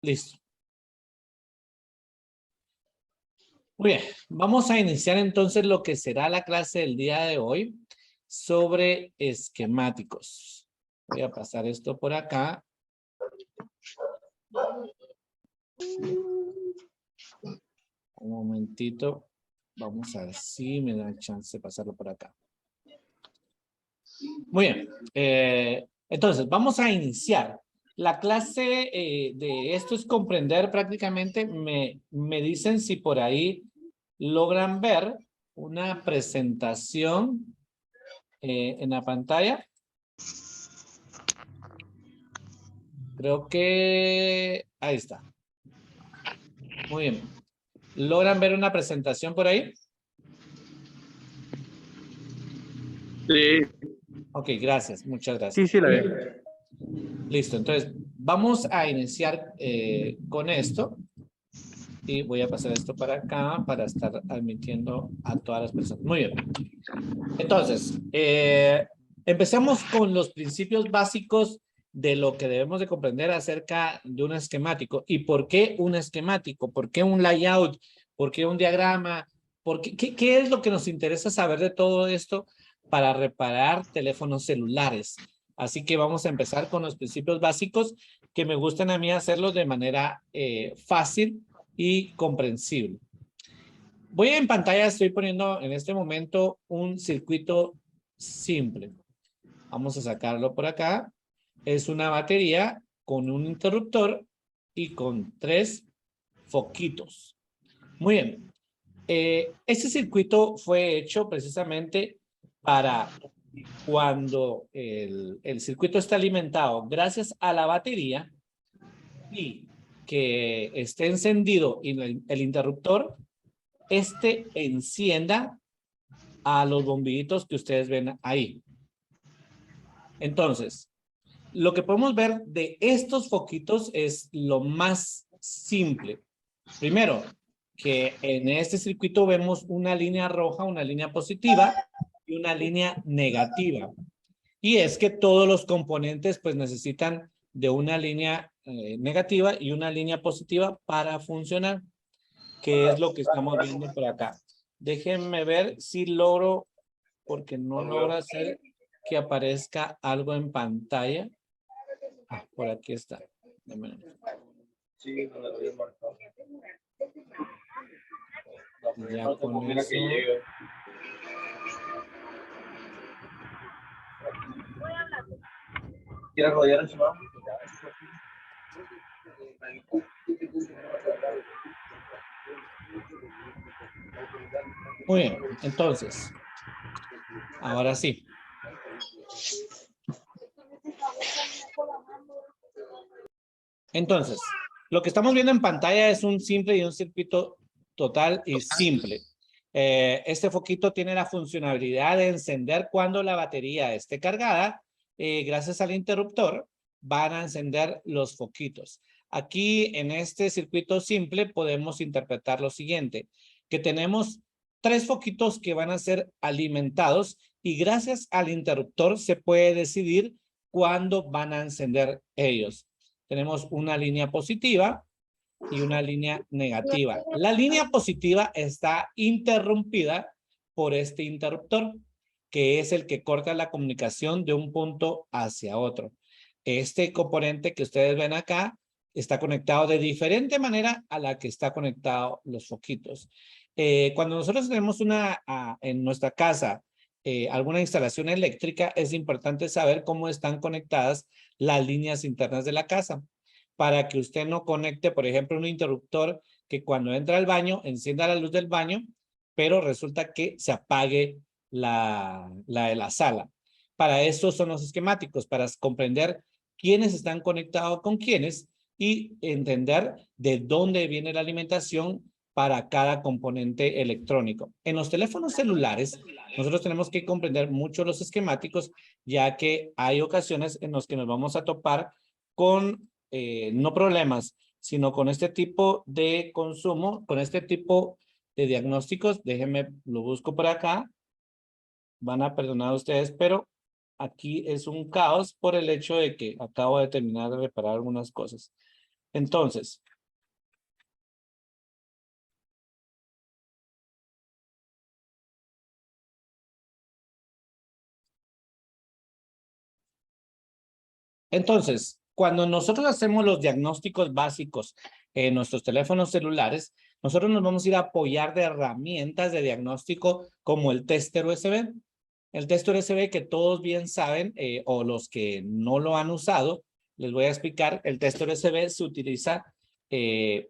Listo. Muy bien, vamos a iniciar entonces lo que será la clase del día de hoy sobre esquemáticos. Voy a pasar esto por acá. Un momentito. Vamos a ver si me da chance de pasarlo por acá. Muy bien. Entonces, vamos a iniciar. La clase de esto es comprender prácticamente. Me dicen si por ahí logran ver una presentación en la pantalla. Creo que ahí está. Muy bien. ¿Logran ver una presentación por ahí? Sí. Ok, gracias. Muchas gracias. Sí, la veo. Listo. Entonces, vamos a iniciar con esto. Y voy a pasar esto para acá para estar admitiendo a todas las personas. Muy bien. Entonces, empecemos con los principios básicos de lo que debemos de comprender acerca de un esquemático. ¿Y por qué un esquemático? ¿Por qué un layout? ¿Por qué un diagrama? ¿Qué es lo que nos interesa saber de todo esto para reparar teléfonos celulares? Así que vamos a empezar con los principios básicos que me gustan a mí hacerlos de manera fácil y comprensible. Voy en pantalla, estoy poniendo en este momento un circuito simple. Vamos a sacarlo por acá. Es una batería con un interruptor y con 3 foquitos. Muy bien. Este circuito fue hecho precisamente para cuando el circuito está alimentado gracias a la batería y que esté encendido y el interruptor encienda a los bombillitos que ustedes ven ahí. Entonces, lo que podemos ver de estos foquitos es lo más simple. Primero, que en este circuito vemos una línea roja, una línea positiva y una línea negativa. Y es que todos los componentes pues necesitan de una línea negativa y una línea positiva para funcionar, que es lo que estamos viendo por acá. Déjenme ver si logro, porque no logro hacer que aparezca algo en pantalla. Ah, por aquí está. Ya con eso. ¿Quieres rodear el semana? Muy bien, entonces, ahora sí. Entonces, lo que estamos viendo en pantalla es un simple y un circuito total y simple. Este foquito tiene la funcionalidad de encender cuando la batería esté cargada. Gracias al interruptor van a encender los foquitos. Aquí en este circuito simple podemos interpretar lo siguiente, que tenemos 3 foquitos que van a ser alimentados y gracias al interruptor se puede decidir cuándo van a encender ellos. Tenemos una línea positiva y una línea negativa. La línea positiva está interrumpida por este interruptor, que es el que corta la comunicación de un punto hacia otro. Este componente que ustedes ven acá está conectado de diferente manera a la que está conectado los foquitos. Cuando nosotros tenemos en nuestra casa alguna instalación eléctrica, es importante saber cómo están conectadas las líneas internas de la casa, para que usted no conecte, por ejemplo, un interruptor que cuando entra al baño, encienda la luz del baño, pero resulta que se apague la de la sala. Para eso son los esquemáticos, para comprender quiénes están conectados con quiénes y entender de dónde viene la alimentación para cada componente electrónico. En los teléfonos celulares, nosotros tenemos que comprender mucho los esquemáticos, ya que hay ocasiones en las que nos vamos a topar con no problemas, sino con este tipo de consumo, con este tipo de diagnósticos. Déjenme, lo busco por acá. Van a perdonar ustedes, pero aquí es un caos por el hecho de que acabo de terminar de reparar algunas cosas. Entonces, cuando nosotros hacemos los diagnósticos básicos en nuestros teléfonos celulares, nosotros nos vamos a ir a apoyar de herramientas de diagnóstico como el tester USB. El tester USB que todos bien saben, o los que no lo han usado, les voy a explicar. El tester USB se utiliza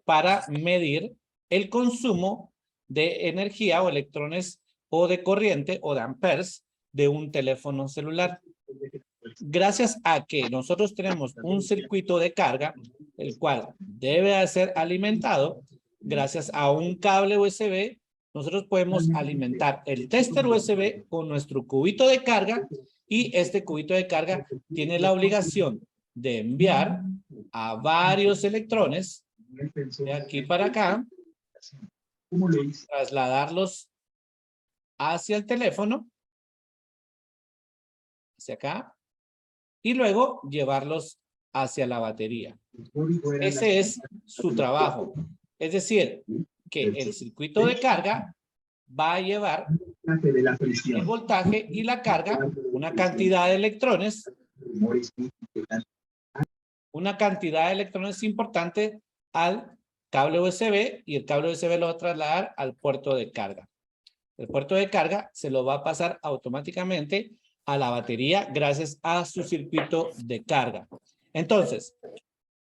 para medir el consumo de energía o electrones o de corriente o de amperes de un teléfono celular. Gracias a que nosotros tenemos un circuito de carga, el cual debe ser alimentado, gracias a un cable USB, nosotros podemos alimentar el tester USB con nuestro cubito de carga y este cubito de carga tiene la obligación de enviar a varios electrones de aquí para acá, trasladarlos hacia el teléfono, hacia acá, y luego llevarlos hacia la batería. Ese es su trabajo. Es decir, que el circuito de carga va a llevar el voltaje y la carga, una cantidad de electrones importante al cable USB, y el cable USB lo va a trasladar al puerto de carga. El puerto de carga se lo va a pasar automáticamente a la batería gracias a su circuito de carga. Entonces,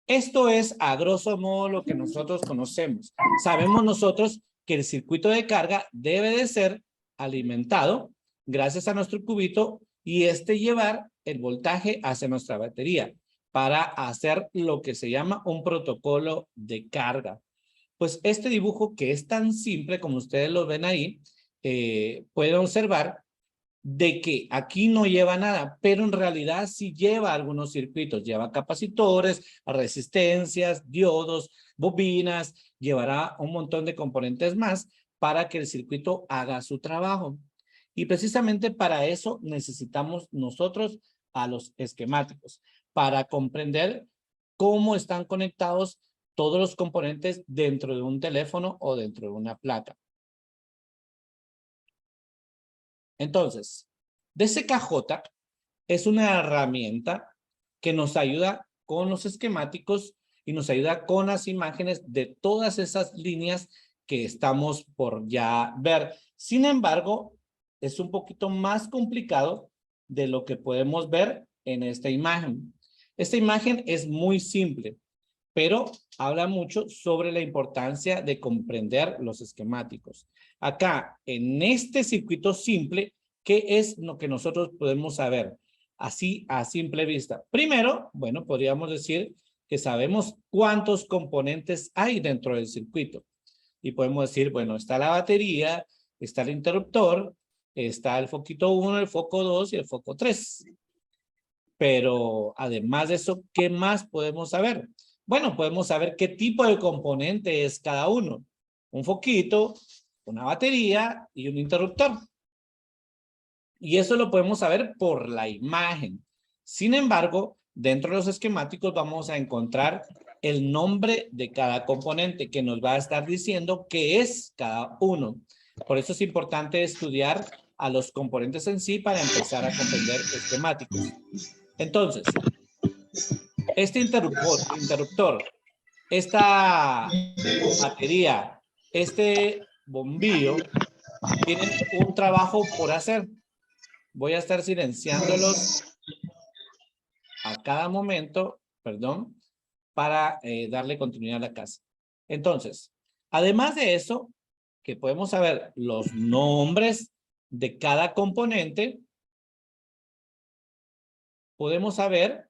esto es a grosso modo lo que nosotros conocemos. Sabemos nosotros que el circuito de carga debe de ser alimentado gracias a nuestro cubito y llevar el voltaje hacia nuestra batería para hacer lo que se llama un protocolo de carga. Pues este dibujo, que es tan simple como ustedes lo ven ahí, pueden observar de que aquí no lleva nada, pero en realidad sí lleva algunos circuitos, lleva capacitores, resistencias, diodos, bobinas, llevará un montón de componentes más para que el circuito haga su trabajo. Y precisamente para eso necesitamos nosotros a los esquemáticos, para comprender cómo están conectados todos los componentes dentro de un teléfono o dentro de una placa. Entonces, DCKJ es una herramienta que nos ayuda con los esquemáticos y nos ayuda con las imágenes de todas esas líneas que estamos por ya ver. Sin embargo, es un poquito más complicado de lo que podemos ver en esta imagen. Esta imagen es muy simple, pero habla mucho sobre la importancia de comprender los esquemáticos. Acá, en este circuito simple, ¿qué es lo que nosotros podemos saber? Así, a simple vista. Primero, bueno, podríamos decir que sabemos cuántos componentes hay dentro del circuito. Y podemos decir, bueno, está la batería, está el interruptor, está el foquito 1, el foco 2 y el foco 3. Pero además de eso, ¿qué más podemos saber? Bueno, podemos saber qué tipo de componente es cada uno. Un foquito, una batería y un interruptor. Y eso lo podemos saber por la imagen. Sin embargo, dentro de los esquemáticos vamos a encontrar el nombre de cada componente que nos va a estar diciendo qué es cada uno. Por eso es importante estudiar a los componentes en sí para empezar a comprender esquemáticos. Entonces, este interruptor, esta batería, este bombillo, tienen un trabajo por hacer. Voy a estar silenciándolos a cada momento, perdón, para darle continuidad a la clase. Entonces, además de eso, que podemos saber los nombres de cada componente, podemos saber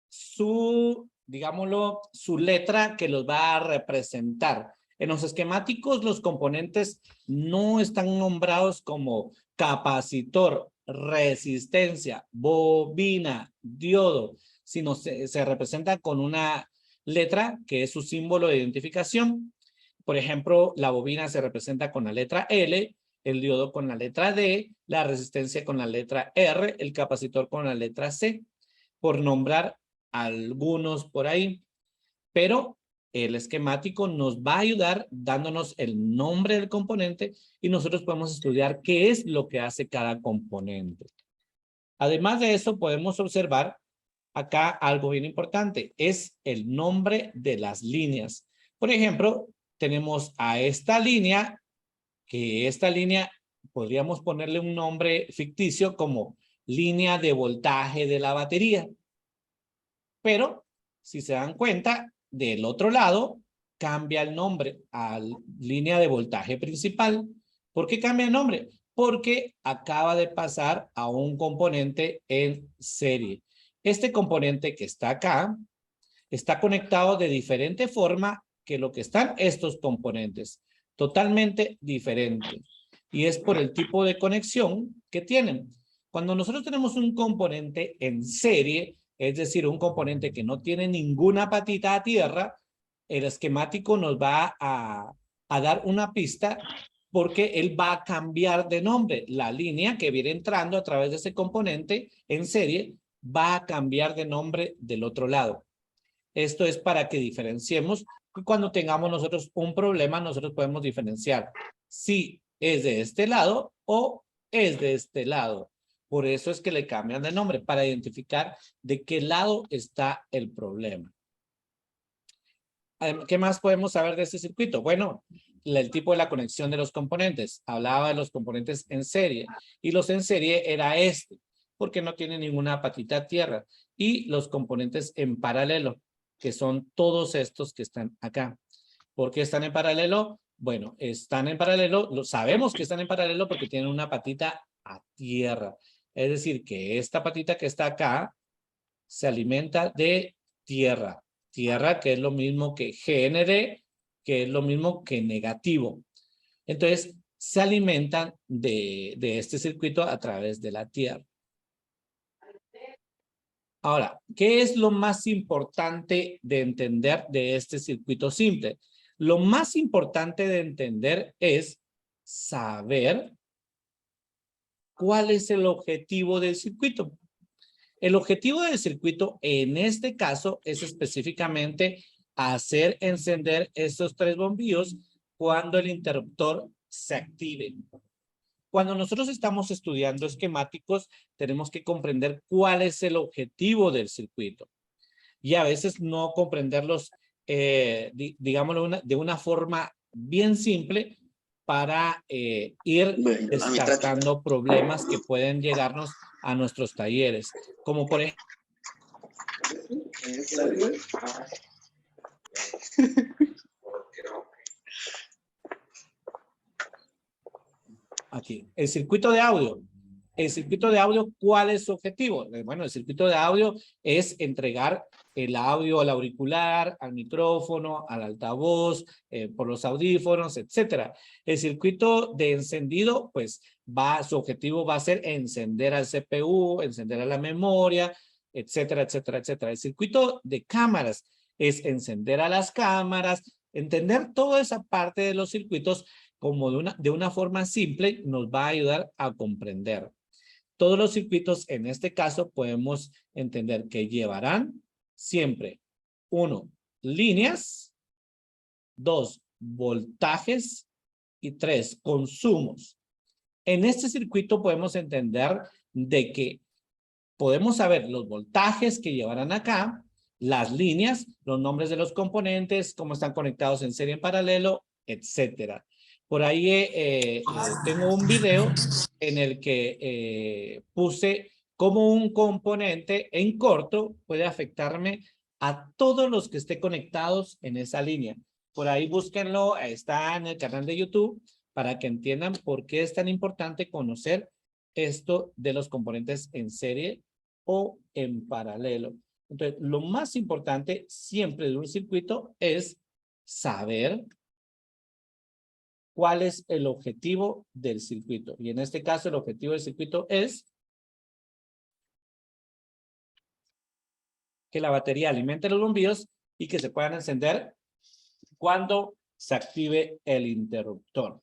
su, digámoslo, su letra que los va a representar. En los esquemáticos, los componentes no están nombrados como capacitor, resistencia, bobina, diodo, sino se representa con una letra que es su símbolo de identificación. Por ejemplo, la bobina se representa con la letra L el diodo con la letra D, la resistencia con la letra R, el capacitor con la letra C, por nombrar algunos por ahí. Pero el esquemático nos va a ayudar dándonos el nombre del componente y nosotros podemos estudiar qué es lo que hace cada componente. Además de eso, podemos observar acá algo bien importante, es el nombre de las líneas. Por ejemplo, tenemos a esta línea, que esta línea podríamos ponerle un nombre ficticio como línea de voltaje de la batería. Pero, si se dan cuenta, del otro lado cambia el nombre a línea de voltaje principal. ¿Por qué cambia el nombre? Porque acaba de pasar a un componente en serie. Este componente que está acá está conectado de diferente forma que lo que están estos componentes. Totalmente diferente. Y es por el tipo de conexión que tienen. Cuando nosotros tenemos un componente en serie, es decir, un componente que no tiene ninguna patita a tierra, el esquemático nos va a dar una pista porque él va a cambiar de nombre. La línea que viene entrando a través de ese componente en serie va a cambiar de nombre del otro lado. Esto es para que diferenciemos. Cuando tengamos nosotros un problema, nosotros podemos diferenciar si es de este lado o es de este lado. Por eso es que le cambian de nombre, para identificar de qué lado está el problema. ¿Qué más podemos saber de este circuito? Bueno, el tipo de la conexión de los componentes. Hablaba de los componentes en serie. Y los en serie era este, porque no tiene ninguna patita a tierra. Y los componentes en paralelo, que son todos estos que están acá. ¿Por qué están en paralelo? Bueno, están en paralelo, sabemos que están en paralelo porque tienen una patita a tierra. Es decir, que esta patita que está acá se alimenta de tierra. Tierra que es lo mismo que GND, que es lo mismo que negativo. Entonces, se alimentan de este circuito a través de la tierra. Ahora, ¿qué es lo más importante de entender de este circuito simple? Lo más importante de entender es saber cuál es el objetivo del circuito. El objetivo del circuito en este caso es específicamente hacer encender estos tres bombillos cuando el interruptor se active. Cuando nosotros estamos estudiando esquemáticos, tenemos que comprender cuál es el objetivo del circuito. Y a veces no comprenderlos, digámoslo, de una forma bien simple para ir descartando problemas que pueden llegarnos a nuestros talleres. Como por ejemplo, aquí, el circuito de audio. El circuito de audio, ¿cuál es su objetivo? Bueno, el circuito de audio es entregar el audio al auricular, al micrófono, al altavoz, por los audífonos, etcétera. El circuito de encendido, pues su objetivo va a ser encender al CPU, encender a la memoria, etcétera, etcétera, etcétera. El circuito de cámaras es encender a las cámaras, entender toda esa parte de los circuitos como de una forma simple nos va a ayudar a comprender. Todos los circuitos en este caso podemos entender que llevarán siempre, 1, líneas, 2, voltajes y 3, consumos. En este circuito podemos entender de que podemos saber los voltajes que llevarán acá, las líneas, los nombres de los componentes, cómo están conectados en serie en paralelo, etcétera. Por ahí tengo un video en el que puse cómo un componente en corto puede afectarme a todos los que estén conectados en esa línea. Por ahí búsquenlo, está en el canal de YouTube para que entiendan por qué es tan importante conocer esto de los componentes en serie o en paralelo. Entonces, lo más importante siempre de un circuito es saber cuál es el objetivo del circuito. Y en este caso, el objetivo del circuito es que la batería alimente los bombillos y que se puedan encender cuando se active el interruptor.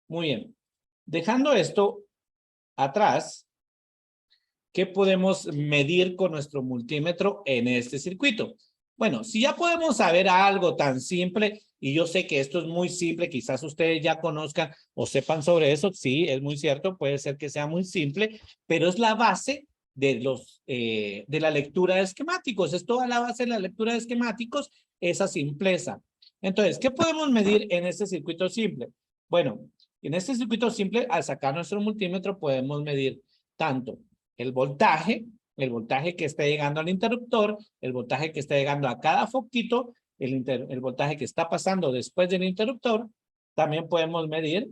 Muy bien. Dejando esto atrás, ¿qué podemos medir con nuestro multímetro en este circuito? Bueno, si ya podemos saber algo tan simple, y yo sé que esto es muy simple, quizás ustedes ya conozcan o sepan sobre eso, sí, es muy cierto, puede ser que sea muy simple, pero es la base de la lectura de esquemáticos, es toda la base de la lectura de esquemáticos, esa simpleza. Entonces, ¿qué podemos medir en este circuito simple? Bueno, en este circuito simple, al sacar nuestro multímetro, podemos medir tanto el voltaje que está llegando al interruptor, el voltaje que está llegando a cada foquito, el voltaje que está pasando después del interruptor. También podemos medir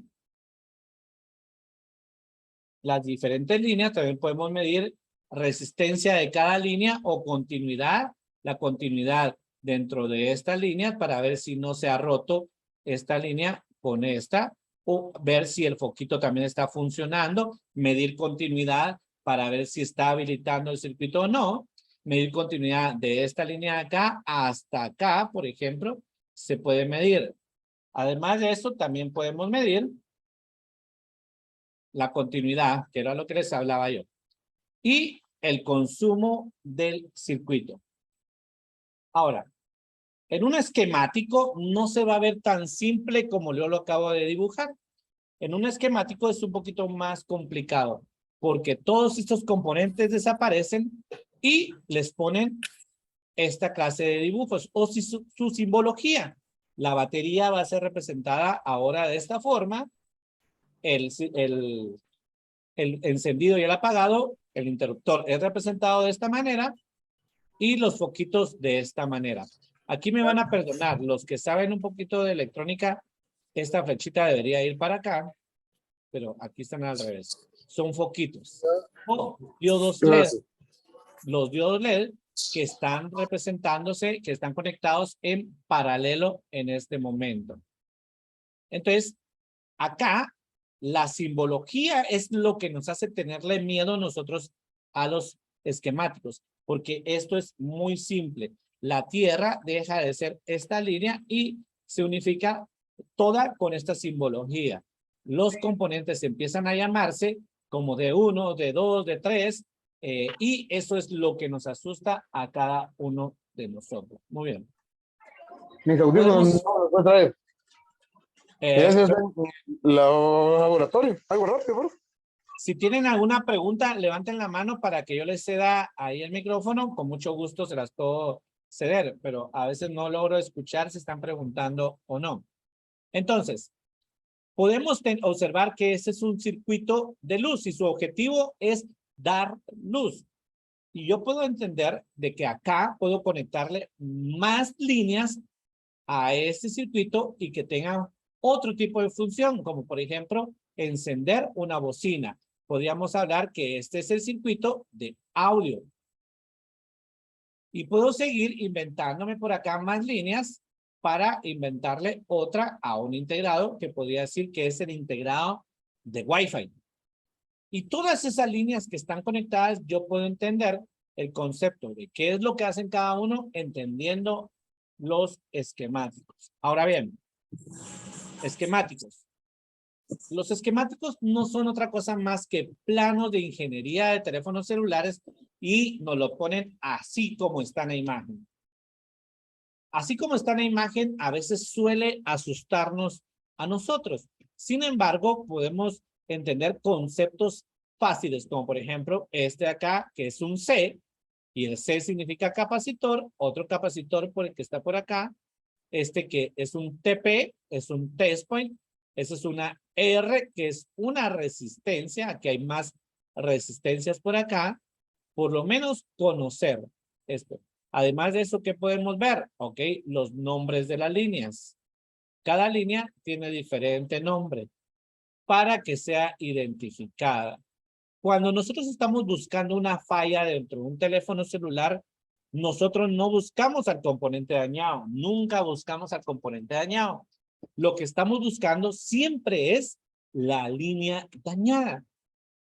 las diferentes líneas, también podemos medir resistencia de cada línea o continuidad, la continuidad dentro de estas líneas para ver si no se ha roto esta línea con esta, o ver si el foquito también está funcionando, medir continuidad para ver si está habilitando el circuito o no, medir continuidad de esta línea de acá hasta acá, por ejemplo, se puede medir. Además de eso, también podemos medir la continuidad, que era lo que les hablaba yo, y el consumo del circuito. Ahora, en un esquemático no se va a ver tan simple como yo lo acabo de dibujar. En un esquemático es un poquito más complicado, porque todos estos componentes desaparecen y les ponen esta clase de dibujos o si su simbología. La batería va a ser representada ahora de esta forma, el encendido y el apagado, el interruptor es representado de esta manera y los foquitos de esta manera. Aquí me van a perdonar, los que saben un poquito de electrónica, esta flechita debería ir para acá, pero aquí están al revés. Son foquitos o diodos LED. Los diodos LED que están representándose, que están conectados en paralelo en este momento. Entonces, acá la simbología es lo que nos hace tenerle miedo nosotros a los esquemáticos, porque esto es muy simple. La Tierra deja de ser esta línea y se unifica toda con esta simbología. Los componentes empiezan a llamarse como D1, D2, D3, y eso es lo que nos asusta a cada uno de nosotros. Muy bien. Mis audífonos no los voy a traer. Ese es el laboratorio. Algo rápido, bro. Si tienen alguna pregunta, levanten la mano para que yo les ceda ahí el micrófono. Con mucho gusto se las puedo ceder, pero a veces no logro escuchar si están preguntando o no. Entonces, podemos observar que ese es un circuito de luz y su objetivo es dar luz. Y yo puedo entender de que acá puedo conectarle más líneas a este circuito y que tengan otro tipo de función, como por ejemplo, encender una bocina. Podríamos hablar que este es el circuito de audio. Y puedo seguir inventándome por acá más líneas para inventarle otra a un integrado que podría decir que es el integrado de Wi-Fi. Y todas esas líneas que están conectadas, yo puedo entender el concepto de qué es lo que hacen cada uno, entendiendo los esquemáticos. Ahora bien, esquemáticos. Los esquemáticos no son otra cosa más que planos de ingeniería de teléfonos celulares y nos lo ponen así como está en la imagen. Así como está en la imagen, a veces suele asustarnos a nosotros. Sin embargo, podemos entender conceptos fáciles, como por ejemplo este de acá, que es un C, y el C significa capacitor, otro capacitor por el que está por acá, este que es un TP, es un test point, esa es una R, que es una resistencia, aquí hay más resistencias por acá, por lo menos conocer esto. Además de eso, ¿qué podemos ver? Ok, los nombres de las líneas. Cada línea tiene diferente nombre para que sea identificada. Cuando nosotros estamos buscando una falla dentro de un teléfono celular, nosotros no buscamos al componente dañado, nunca buscamos al componente dañado. Lo que estamos buscando siempre es la línea dañada.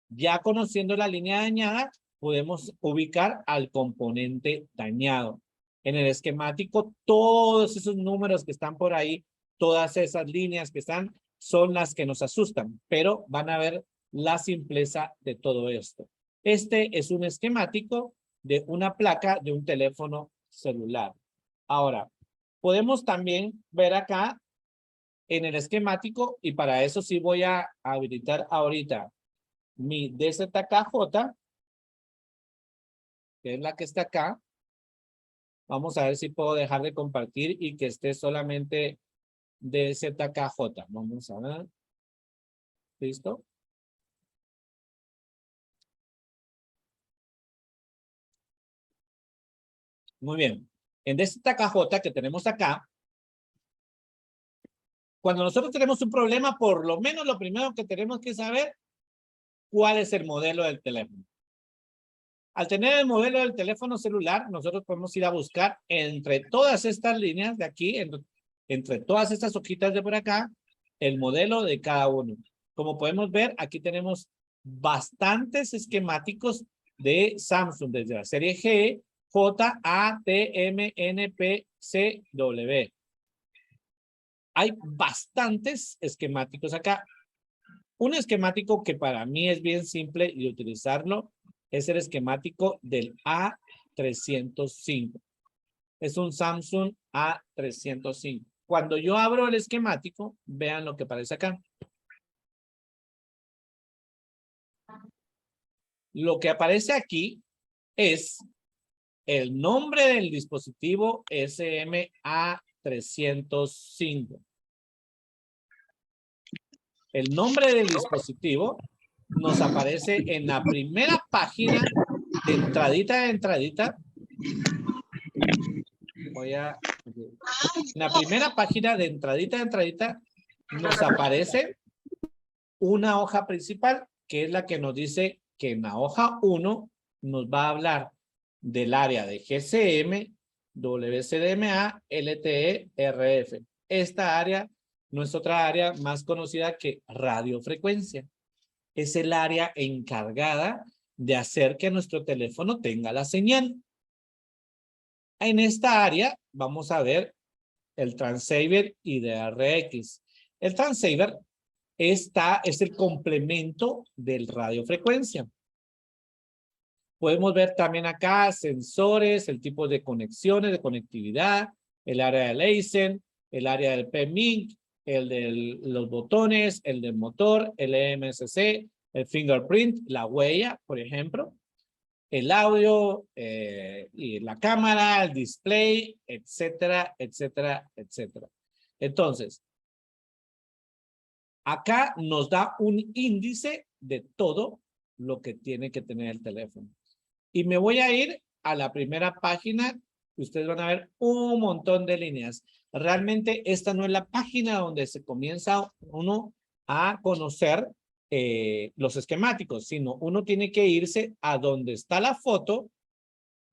Ya conociendo la línea dañada, podemos ubicar al componente dañado. En el esquemático, todos esos números que están por ahí, todas esas líneas que están, son las que nos asustan, pero van a ver la simpleza de todo esto. Este es un esquemático de una placa de un teléfono celular. Ahora, podemos también ver acá en el esquemático, y para eso sí voy a habilitar ahorita mi DZKJ, que es la que está acá. Vamos a ver si puedo dejar de compartir y que esté solamente DZKJ. Vamos a ver. ¿Listo? Muy bien. En DZKJ que tenemos acá, cuando nosotros tenemos un problema, por lo menos lo primero que tenemos que saber, ¿cuál es el modelo del teléfono? Al tener el modelo del teléfono celular, nosotros podemos ir a buscar entre todas estas líneas de aquí, entre todas estas hojitas de por acá, el modelo de cada uno. Como podemos ver, aquí tenemos bastantes esquemáticos de Samsung, desde la serie G, J, A, T, M, N, P, C, W. Hay bastantes esquemáticos acá. Un esquemático que para mí es bien simple y utilizarlo es el esquemático del A305. Es un Samsung A305. Cuando yo abro el esquemático, vean lo que aparece acá. Lo que aparece aquí es el nombre del dispositivo SMA305. El nombre del dispositivo nos aparece en la primera página de entradita. En la primera página de entradita nos aparece una hoja principal, que es la que nos dice que en la hoja 1 nos va a hablar del área de GSM, WCDMA, LTE, RF. Esta área no es otra área más conocida que radiofrecuencia. Es el área encargada de hacer que nuestro teléfono tenga la señal. En esta área vamos a ver el transceiver y DRX. El transceiver es el complemento del radiofrecuencia. Podemos ver también acá sensores, el tipo de conexiones, de conectividad, el área del ASIN, el área del PMIC, el de los botones, el del motor, el EMSC, el fingerprint, la huella, por ejemplo, el audio, y la cámara, el display, etcétera, etcétera, etcétera. Entonces, acá nos da un índice de todo lo que tiene que tener el teléfono. Y me voy a ir a la primera página. Ustedes van a ver un montón de líneas. Realmente esta no es la página donde se comienza uno a conocer los esquemáticos, sino uno tiene que irse a donde está la foto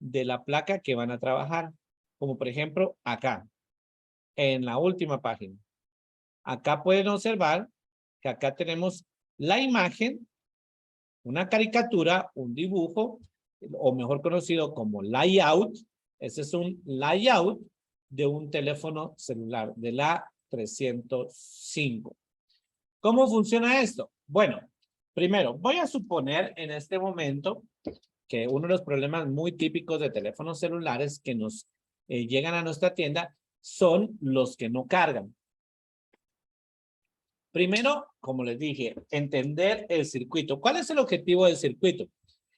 de la placa que van a trabajar. Como por ejemplo acá, en la última página. Acá pueden observar que acá tenemos la imagen, una caricatura, un dibujo, o mejor conocido como layout. Ese es un layout de un teléfono celular, de la 305. ¿Cómo funciona esto? Bueno, primero, voy a suponer en este momento que uno de los problemas muy típicos de teléfonos celulares que nos llegan a nuestra tienda son los que no cargan. Primero, como les dije, entender el circuito. ¿Cuál es el objetivo del circuito?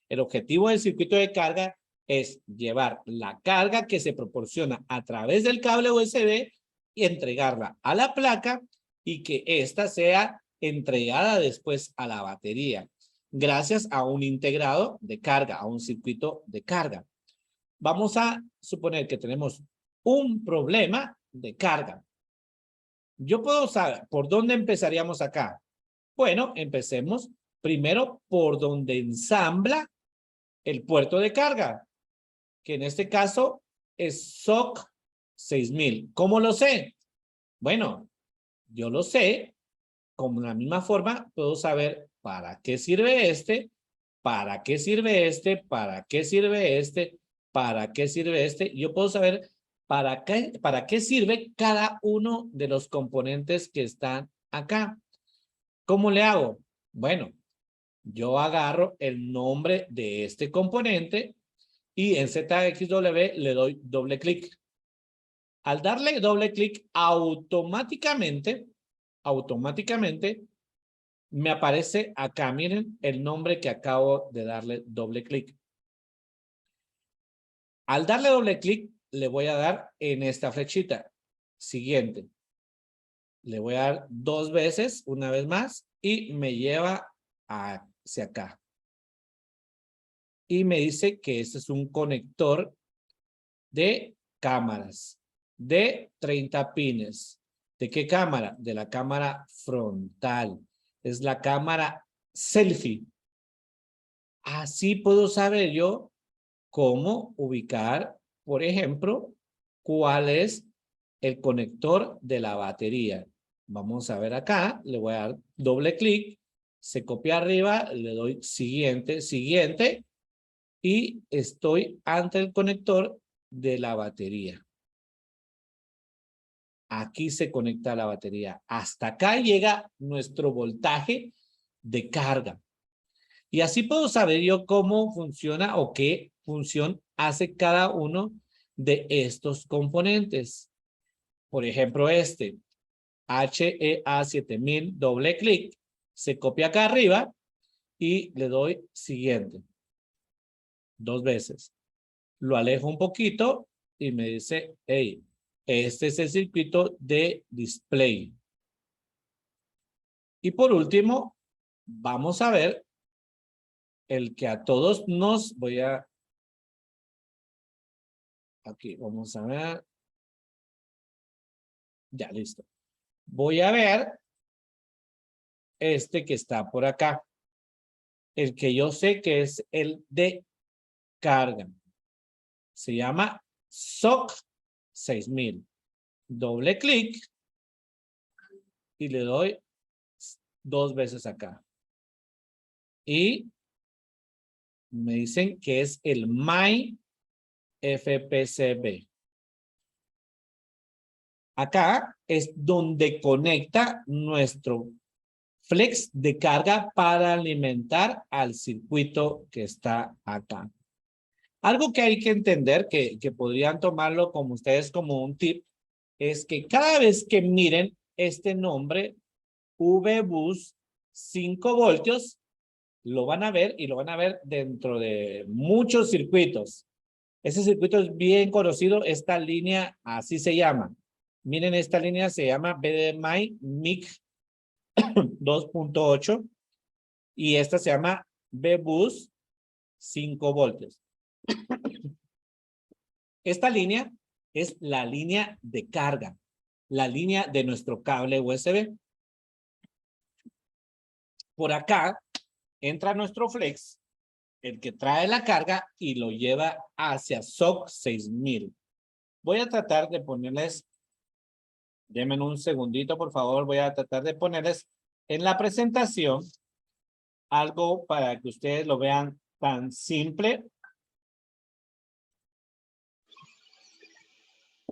El objetivo del circuito de carga es llevar la carga que se proporciona a través del cable USB y entregarla a la placa y que ésta sea entregada después a la batería gracias a un integrado de carga, a un circuito de carga. Vamos a suponer que tenemos un problema de carga. Yo puedo saber por dónde empezaríamos acá. Bueno, empecemos primero por donde ensambla el puerto de carga, que en este caso es SOC 6000. ¿Cómo lo sé? Bueno, yo lo sé, como de la misma forma puedo saber para qué sirve este, para qué sirve este, para qué sirve este, para qué sirve este. Yo puedo saber para qué sirve cada uno de los componentes que están acá. ¿Cómo le hago? Bueno, yo agarro el nombre de este componente y en ZXW le doy doble clic. Al darle doble clic, automáticamente me aparece acá. Miren el nombre que acabo de darle doble clic. Al darle doble clic, le voy a dar en esta flechita. Siguiente. Le voy a dar 2 veces, una vez más, y me lleva hacia acá. Y me dice que este es un conector de cámaras de 30 pines. ¿De qué cámara? De la cámara frontal. Es la cámara selfie. Así puedo saber yo cómo ubicar, por ejemplo, cuál es el conector de la batería. Vamos a ver acá, le voy a dar doble clic, se copia arriba, le doy siguiente, siguiente, y estoy ante el conector de la batería. Aquí se conecta la batería. Hasta acá llega nuestro voltaje de carga. Y así puedo saber yo cómo funciona o qué función hace cada uno de estos componentes. Por ejemplo, este HEA7000, doble clic, se copia acá arriba y le doy siguiente. 2 veces. Lo alejo un poquito y me dice, hey, este es el circuito de display. Y por último, vamos a ver el que a todos nos voy a... Aquí, vamos a ver. Ya, listo. Voy a ver este que está por acá. El que yo sé que es el de carga. Se llama SOC 6000. Doble clic y le doy 2 veces acá. Y me dicen que es el My FPCB. Acá es donde conecta nuestro flex de carga para alimentar al circuito que está acá. Algo que hay que entender, que podrían tomarlo como ustedes como un tip, es que cada vez que miren este nombre, VBus 5 voltios, lo van a ver y lo van a ver dentro de muchos circuitos. Ese circuito es bien conocido, esta línea así se llama. Miren, esta línea se llama BDMI MIC 2.8 y esta se llama VBus 5 voltios. Esta línea es la línea de carga, la línea de nuestro cable USB. Por acá entra nuestro flex, el que trae la carga y lo lleva hacia SOC 6000. Voy a tratar de ponerles, denme un segundito por favor, voy a tratar de ponerles en la presentación algo para que ustedes lo vean tan simple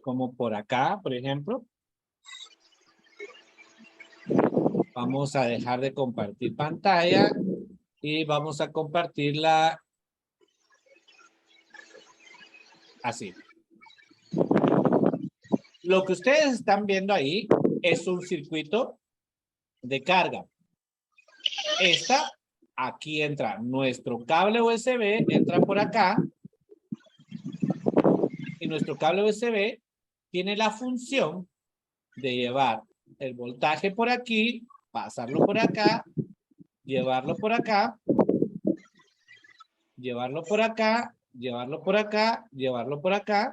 como por acá, por ejemplo. Vamos a dejar de compartir pantalla y vamos a compartirla así. Lo que ustedes están viendo ahí es un circuito de carga. Aquí entra nuestro cable USB, entra por acá. Y nuestro cable USB tiene la función de llevar el voltaje por aquí, pasarlo por acá, llevarlo por acá, llevarlo por acá, llevarlo por acá, llevarlo por acá,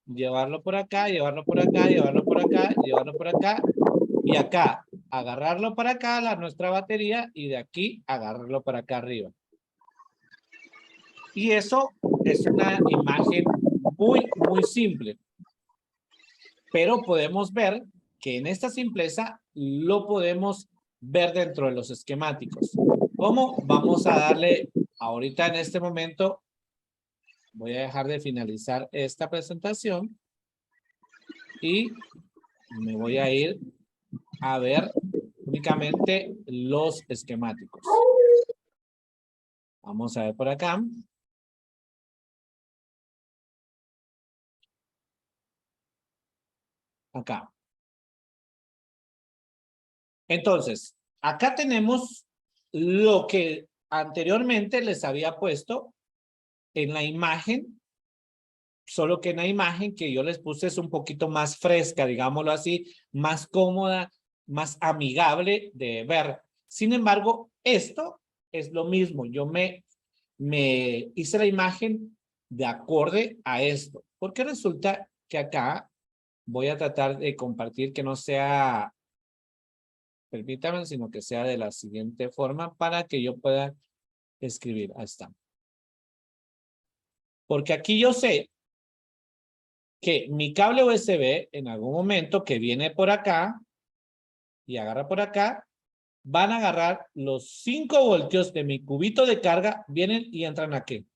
llevarlo por acá, llevarlo por acá, llevarlo por acá, llevarlo por acá, y acá, agarrarlo para acá, nuestra batería, y de aquí, agarrarlo para acá arriba. Y eso es una imagen muy simple. Pero podemos ver que en esta simpleza lo podemos ver dentro de los esquemáticos. ¿Cómo? Vamos a darle ahorita en este momento, voy a dejar de finalizar esta presentación y me voy a ir a ver únicamente los esquemáticos. Vamos a ver por acá. Acá. Entonces, acá tenemos lo que anteriormente les había puesto en la imagen, solo que en la imagen que yo les puse es un poquito más fresca, digámoslo así, más cómoda, más amigable de ver. Sin embargo, esto es lo mismo. Yo me hice la imagen de acorde a esto, porque resulta que acá voy a tratar de compartir que no sea, permítanme, sino que sea de la siguiente forma para que yo pueda escribir. Ahí está. Porque aquí yo sé que mi cable USB en algún momento que viene por acá y agarra por acá, van a agarrar los 5 voltios de mi cubito de carga, vienen y entran aquí.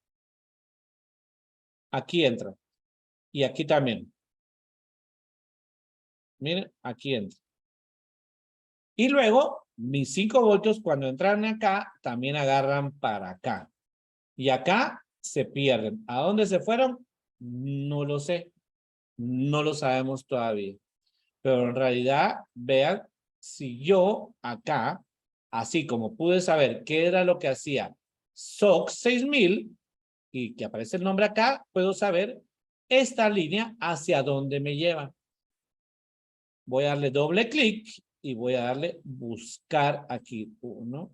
Aquí entran. Y aquí también. Miren, aquí entra. Y luego, mis 5 voltios cuando entran acá, también agarran para acá. Y acá se pierden. ¿A dónde se fueron? No lo sé. No lo sabemos todavía. Pero en realidad, vean, si yo acá, así como pude saber qué era lo que hacía SOX 6000 y que aparece el nombre acá, puedo saber esta línea hacia dónde me lleva. Voy a darle doble clic y voy a darle buscar aquí. Uno.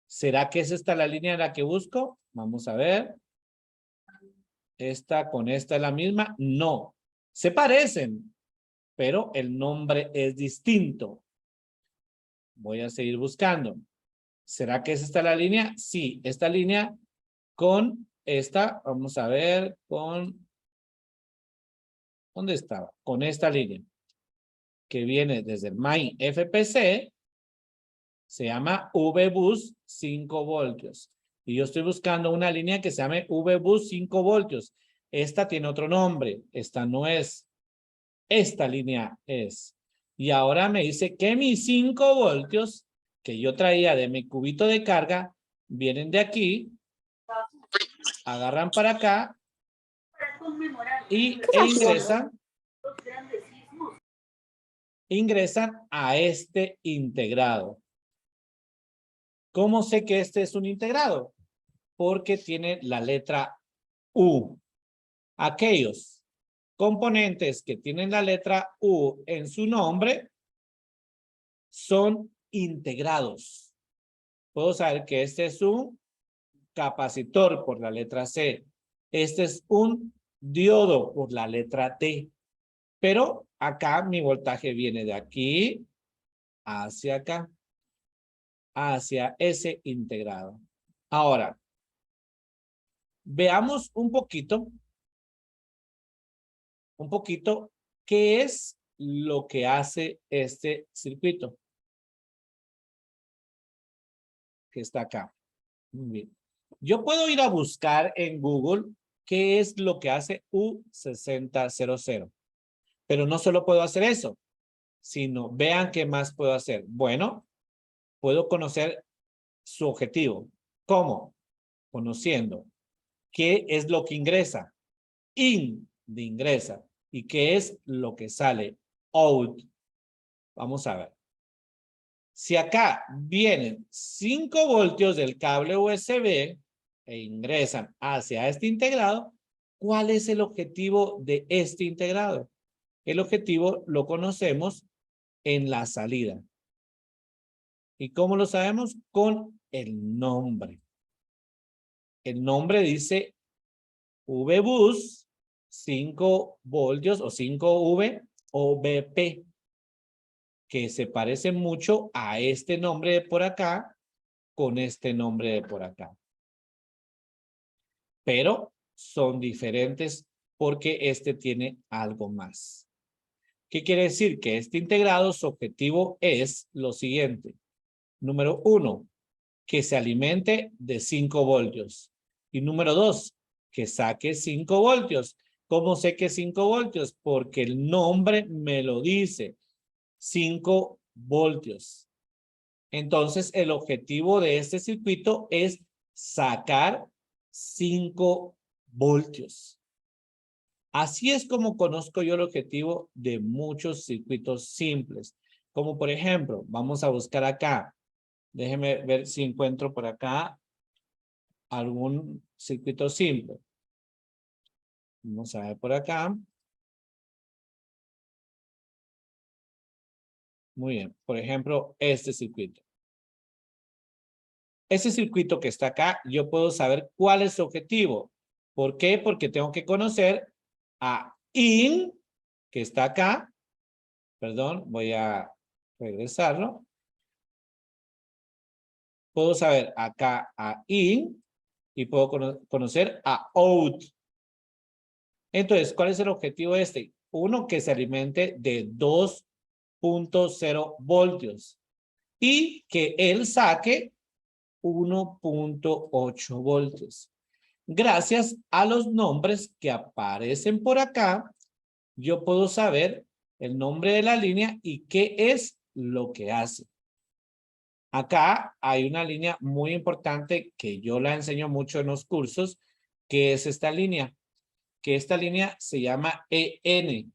¿Será que es esta la línea en la que busco? Vamos a ver. ¿Esta con esta es la misma? No. Se parecen, pero el nombre es distinto. Voy a seguir buscando. ¿Será que es esta la línea? Sí, esta línea con esta, vamos a ver, con, ¿dónde estaba? Con esta línea, que viene desde el My FPC, se llama VBus 5 voltios. Y yo estoy buscando una línea que se llame VBus 5 voltios. Esta tiene otro nombre, esta no es. Esta línea es. Y ahora me dice que mis 5 voltios que yo traía de mi cubito de carga vienen de aquí, agarran para acá y ingresan a este integrado. ¿Cómo sé que este es un integrado? Porque tiene la letra U. Aquellos componentes que tienen la letra U en su nombre son integrados. Puedo saber que este es un capacitor por la letra C. Este es un diodo por la letra D. Pero acá mi voltaje viene de aquí hacia acá, hacia ese integrado. Ahora, veamos un poquito, qué es lo que hace este circuito que está acá. Muy bien. Yo puedo ir a buscar en Google qué es lo que hace U6000. Pero no solo puedo hacer eso, sino vean qué más puedo hacer. Bueno, puedo conocer su objetivo. ¿Cómo? Conociendo qué es lo que ingresa. In de ingresa. ¿Y qué es lo que sale? Out. Vamos a ver. Si acá vienen 5 voltios del cable USB e ingresan hacia este integrado, ¿cuál es el objetivo de este integrado? El objetivo lo conocemos en la salida. ¿Y cómo lo sabemos? Con el nombre. El nombre dice VBus 5 voltios o 5V o BP, que se parece mucho a este nombre de por acá con este nombre de por acá. Pero son diferentes porque este tiene algo más. ¿Qué quiere decir? Que este integrado, su objetivo es lo siguiente. Número 1, que se alimente de 5 voltios. Y número 2, que saque 5 voltios. ¿Cómo sé que 5 voltios? Porque el nombre me lo dice. 5 voltios. Entonces, el objetivo de este circuito es sacar 5 voltios. Así es como conozco yo el objetivo de muchos circuitos simples. Como por ejemplo, vamos a buscar acá. Déjeme ver si encuentro por acá algún circuito simple. Vamos a ver por acá. Muy bien. Por ejemplo, este circuito. Ese circuito que está acá, yo puedo saber cuál es su objetivo. ¿Por qué? Porque tengo que conocer a IN, que está acá. Perdón, voy a regresarlo. Puedo saber acá a IN y puedo conocer a OUT. Entonces, ¿cuál es el objetivo este? Uno, que se alimente de 2.0 voltios y que él saque 1.8 voltios. Gracias a los nombres que aparecen por acá, yo puedo saber el nombre de la línea y qué es lo que hace. Acá hay una línea muy importante que yo la enseño mucho en los cursos, que es esta línea, que esta línea se llama EN,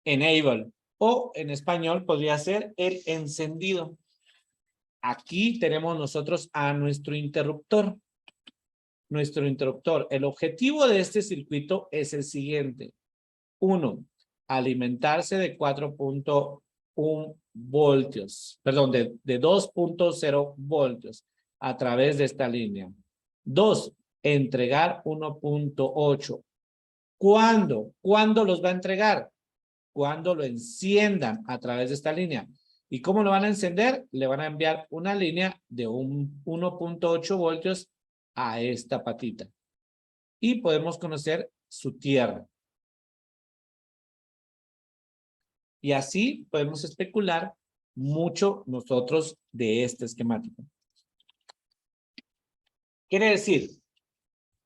Enable, o en español podría ser el encendido. Aquí tenemos nosotros a nuestro interruptor. Nuestro interruptor. El objetivo de este circuito es el siguiente. 1. Alimentarse de 4.1 voltios. Perdón, de 2.0 voltios a través de esta línea. 2. Entregar 1.8. ¿Cuándo? ¿Cuándo los va a entregar? Cuando lo enciendan a través de esta línea. ¿Y cómo lo van a encender? Le van a enviar una línea de 1.8 voltios a esta patita. Y podemos conocer su tierra. Y así podemos especular mucho nosotros de este esquemático. Quiere decir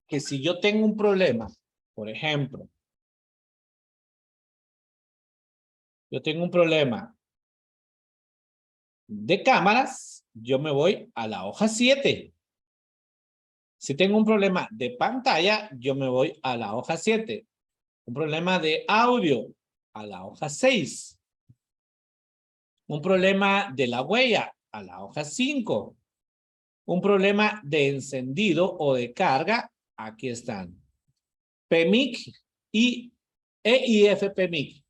que si yo tengo un problema, por ejemplo, yo tengo un problema de cámaras, yo me voy a la hoja 7. Si tengo un problema de pantalla, yo me voy a la hoja 7. Un problema de audio, a la hoja 6. Un problema de la huella, a la hoja 5. Un problema de encendido o de carga, aquí están. PMIC y EIF PMIC,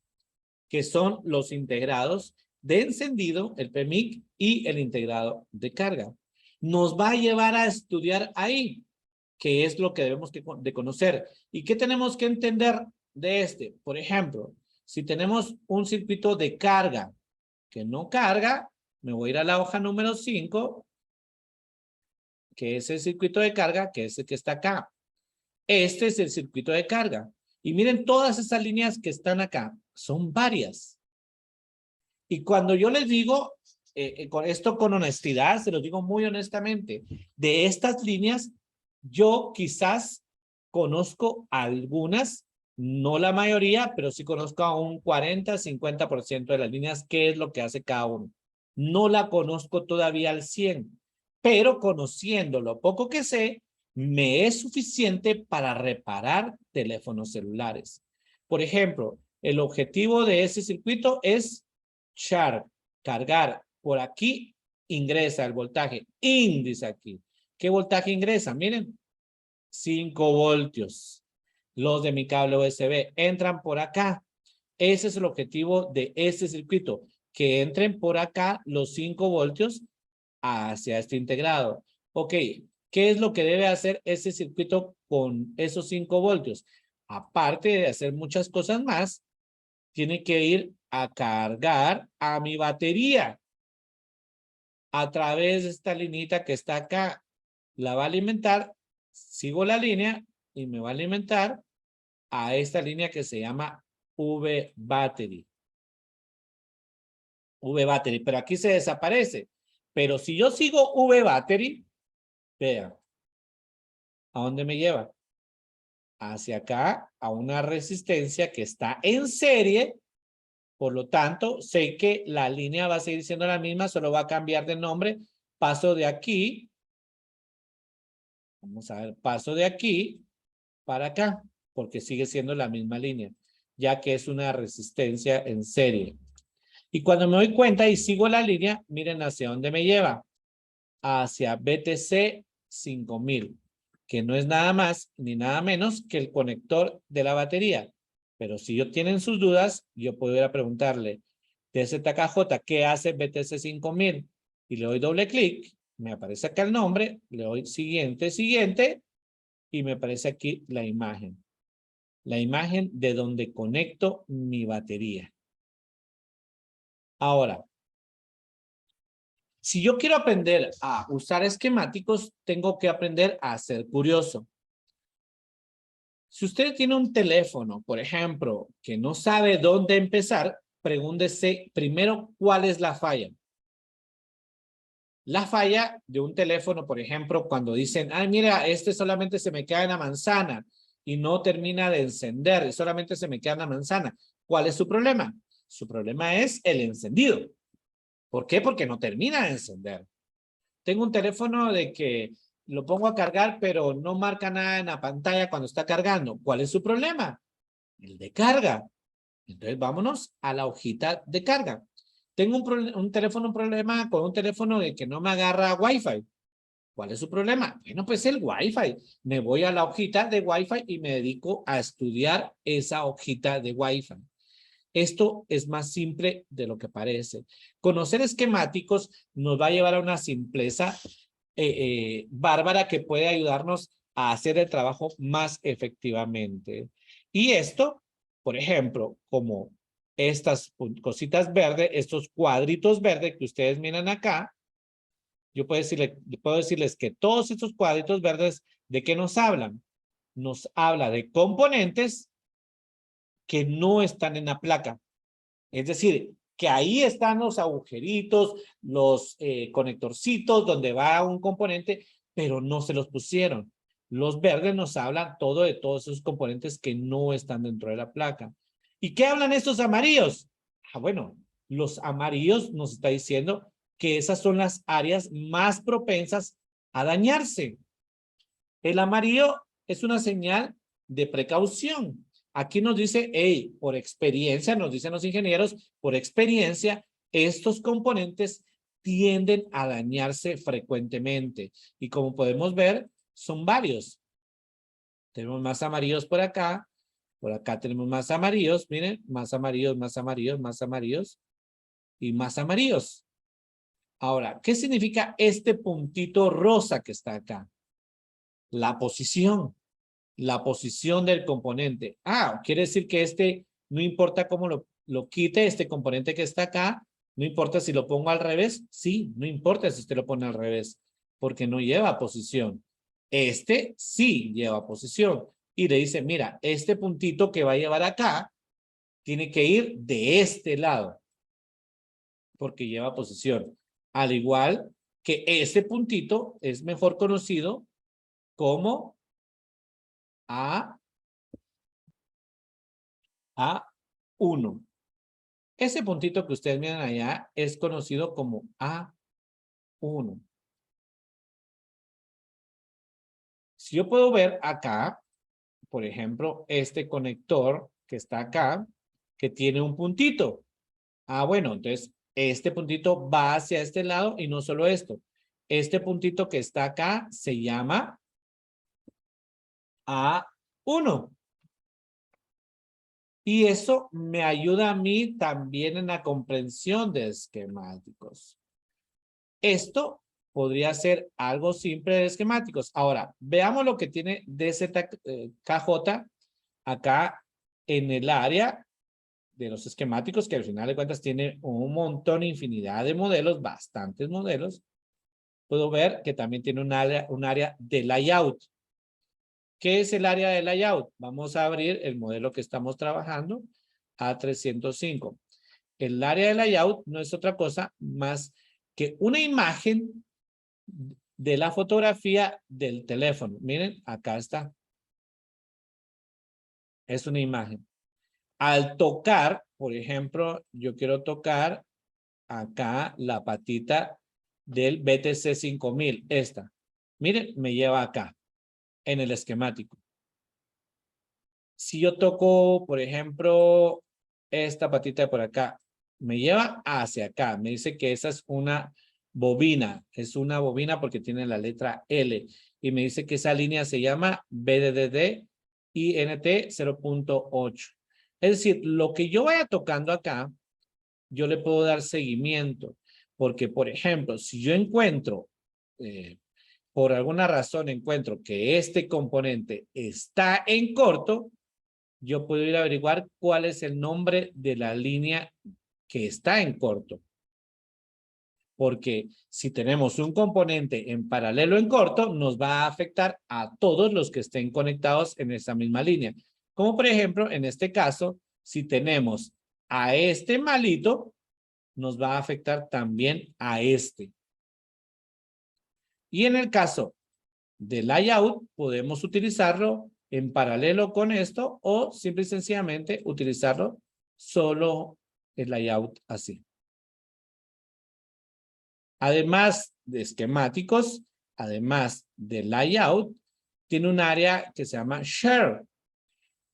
que son los integrados de encendido, el PMIC y el integrado de carga. Nos va a llevar a estudiar ahí, que es lo que debemos de conocer. ¿Y qué tenemos que entender de este? Por ejemplo, si tenemos un circuito de carga que no carga, me voy a ir a la hoja número 5, que es el circuito de carga, que es el que está acá. Este es el circuito de carga. Y miren todas esas líneas que están acá. Son varias. Y cuando yo les digo, con esto con honestidad, se los digo muy honestamente, de estas líneas, yo quizás conozco algunas, no la mayoría, pero sí conozco a un 40-50% de las líneas, qué es lo que hace cada uno. No la conozco todavía al 100, pero conociendo lo poco que sé, me es suficiente para reparar teléfonos celulares. Por ejemplo, el objetivo de ese circuito es cargar. Por aquí ingresa el voltaje. Índice aquí. ¿Qué voltaje ingresa? Miren, 5 voltios. Los de mi cable USB entran por acá. Ese es el objetivo de este circuito. Que entren por acá los 5 voltios hacia este integrado. Ok, ¿qué es lo que debe hacer ese circuito con esos 5 voltios? Aparte de hacer muchas cosas más, tiene que ir a cargar a mi batería a través de esta linita que está acá. La va a alimentar, sigo la línea y me va a alimentar a esta línea que se llama V-Battery. V-Battery, pero aquí se desaparece. Pero si yo sigo V-Battery, vean, ¿a dónde me lleva? Hacia acá, a una resistencia que está en serie Por lo tanto, sé que la línea va a seguir siendo la misma, solo va a cambiar de nombre. Paso de aquí. Vamos a ver, paso de aquí para acá, porque sigue siendo la misma línea, ya que es una resistencia en serie. Y cuando me doy cuenta y sigo la línea, miren hacia dónde me lleva. Hacia BTC 5000, que no es nada más ni nada menos que el conector de la batería. Pero si ellos tienen sus dudas, yo puedo ir a preguntarle, TZKJ, ¿qué hace BTC 5000? Y le doy doble clic, me aparece acá el nombre, le doy siguiente, siguiente, y me aparece aquí la imagen. La imagen de donde conecto mi batería. Ahora, si yo quiero aprender a usar esquemáticos, tengo que aprender a ser curioso. Si usted tiene un teléfono, por ejemplo, que no sabe dónde empezar, pregúntese primero cuál es la falla. La falla de un teléfono, por ejemplo, cuando dicen, ay, mira, este solamente se me queda en la manzana y no termina de encender, y solamente se me queda en la manzana. ¿Cuál es su problema? Su problema es el encendido. ¿Por qué? Porque no termina de encender. Tengo un teléfono de que lo pongo a cargar, pero no marca nada en la pantalla cuando está cargando. ¿Cuál es su problema? El de carga. Entonces, vámonos a la hojita de carga. Tengo un teléfono, un problema con un teléfono de que no me agarra Wi-Fi. ¿Cuál es su problema? Bueno, pues el Wi-Fi. Me voy a la hojita de Wi-Fi y me dedico a estudiar esa hojita de Wi-Fi. Esto es más simple de lo que parece. Conocer esquemáticos nos va a llevar a una simpleza bárbara que puede ayudarnos a hacer el trabajo más efectivamente. Y esto, por ejemplo, como estas cositas verdes, estos cuadritos verdes que ustedes miran acá, yo puedo decirles que todos estos cuadritos verdes, ¿de qué nos hablan? Nos habla de componentes que no están en la placa. Es decir, que ahí están los agujeritos, los conectorcitos donde va un componente, pero no se los pusieron. Los verdes nos hablan todo de todos esos componentes que no están dentro de la placa. ¿Y qué hablan estos amarillos? Ah, bueno, los amarillos nos está diciendo que esas son las áreas más propensas a dañarse. El amarillo es una señal de precaución. Aquí nos dice, hey, por experiencia, nos dicen los ingenieros, por experiencia, estos componentes tienden a dañarse frecuentemente. Y como podemos ver, son varios. Tenemos más amarillos por acá tenemos más amarillos, miren, más amarillos, más amarillos, más amarillos y más amarillos. Ahora, ¿qué significa este puntito rosa que está acá? La posición del componente. Ah, quiere decir que no importa cómo lo quite, este componente que está acá, no importa si lo pongo al revés. Sí, no importa si usted lo pone al revés, porque no lleva posición. Este sí lleva posición. Y le dice, mira, este puntito que va a llevar acá, tiene que ir de este lado, porque lleva posición. Al igual que este puntito es mejor conocido como A1. Ese puntito que ustedes miran allá es conocido como A1. Si yo puedo ver acá, por ejemplo, este conector que está acá, que tiene un puntito. Ah, bueno, entonces este puntito va hacia este lado y no solo esto. Este puntito que está acá se llama A1. Y eso me ayuda a mí también en la comprensión de esquemáticos. Esto podría ser algo simple de esquemáticos. Ahora, veamos lo que tiene DZKJ acá en el área de los esquemáticos, que al final de cuentas tiene un montón, infinidad de modelos, bastantes modelos. Puedo ver que también tiene un área de layout. ¿Qué es el área de layout? Vamos a abrir el modelo que estamos trabajando, A305. El área de layout no es otra cosa más que una imagen de la fotografía del teléfono. Miren, acá está. Es una imagen. Al tocar, por ejemplo, yo quiero tocar acá la patita del BTC 5000, esta. Miren, me lleva acá, en el esquemático. Si yo toco, por ejemplo, esta patita de por acá, me lleva hacia acá. Me dice que esa es una bobina. Es una bobina porque tiene la letra L. Y me dice que esa línea se llama BDD INT 0.8. Es decir, lo que yo vaya tocando acá, yo le puedo dar seguimiento. Porque, por ejemplo, si yo encuentro, por alguna razón encuentro que este componente está en corto, yo puedo ir a averiguar cuál es el nombre de la línea que está en corto. Porque si tenemos un componente en paralelo en corto, nos va a afectar a todos los que estén conectados en esa misma línea. Como por ejemplo, en este caso, si tenemos a este malito, nos va a afectar también a este. Y en el caso del layout, podemos utilizarlo en paralelo con esto o simple y sencillamente utilizarlo solo el layout así. Además de esquemáticos, además de layout, tiene un área que se llama Share.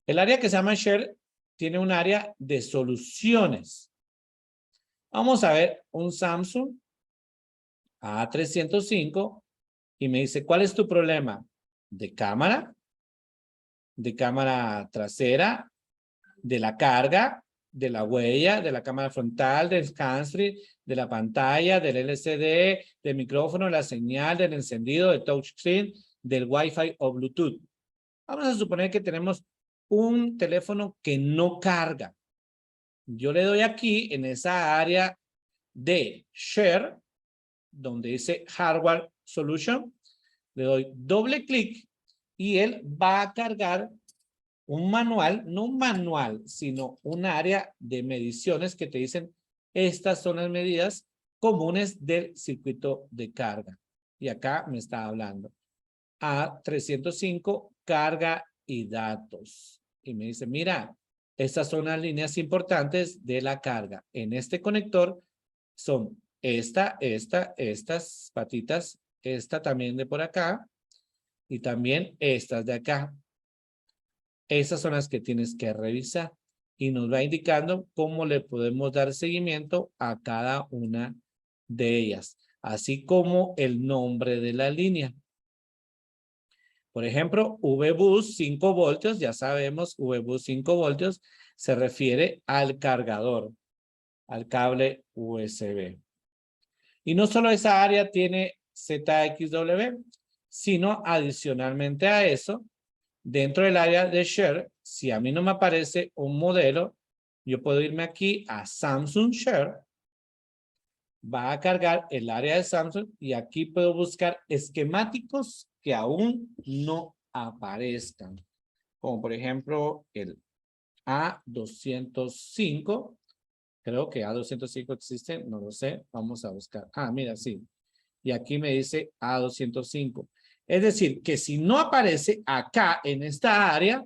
El área que se llama Share tiene un área de soluciones. Vamos a ver un Samsung A305 y me dice, ¿cuál es tu problema? ¿De cámara trasera, de la carga, de la huella, de la cámara frontal, del hands-free, de la pantalla, del LCD, del micrófono, la señal, del encendido, del touchscreen, del Wi-Fi o Bluetooth? Vamos a suponer que tenemos un teléfono que no carga. Yo le doy aquí en esa área de Share, donde dice Hardware Solution, le doy doble clic y él va a cargar un manual, no un manual, sino un área de mediciones que te dicen estas son las medidas comunes del circuito de carga. Y acá me está hablando A305, carga y datos. Y me dice, mira, estas son las líneas importantes de la carga. En este conector son estas patitas, esta también de por acá y también estas de acá. Esas son las que tienes que revisar y nos va indicando cómo le podemos dar seguimiento a cada una de ellas, así como el nombre de la línea. Por ejemplo, VBus 5 voltios, ya sabemos, VBus 5 voltios se refiere al cargador, al cable USB. Y no solo esa área tiene ZXW, sino adicionalmente a eso, dentro del área de Share, si a mí no me aparece un modelo, yo puedo irme aquí a Samsung Share, va a cargar el área de Samsung y aquí puedo buscar esquemáticos que aún no aparezcan, como por ejemplo el A205, creo que A205 existe, no lo sé, vamos a buscar. Ah, mira, sí. Y aquí me dice A205. Es decir, que si no aparece acá en esta área,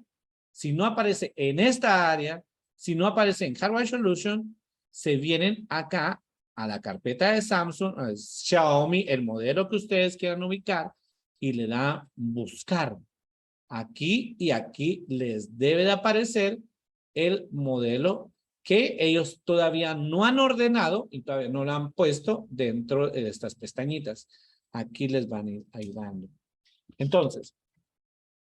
si no aparece en esta área, si no aparece en Hardware Solution, se vienen acá a la carpeta de Samsung, Xiaomi, el modelo que ustedes quieran ubicar, y le dan buscar. Aquí y aquí les debe de aparecer el modelo que ellos todavía no han ordenado y todavía no lo han puesto dentro de estas pestañitas. Aquí les van a ir ayudando. Entonces,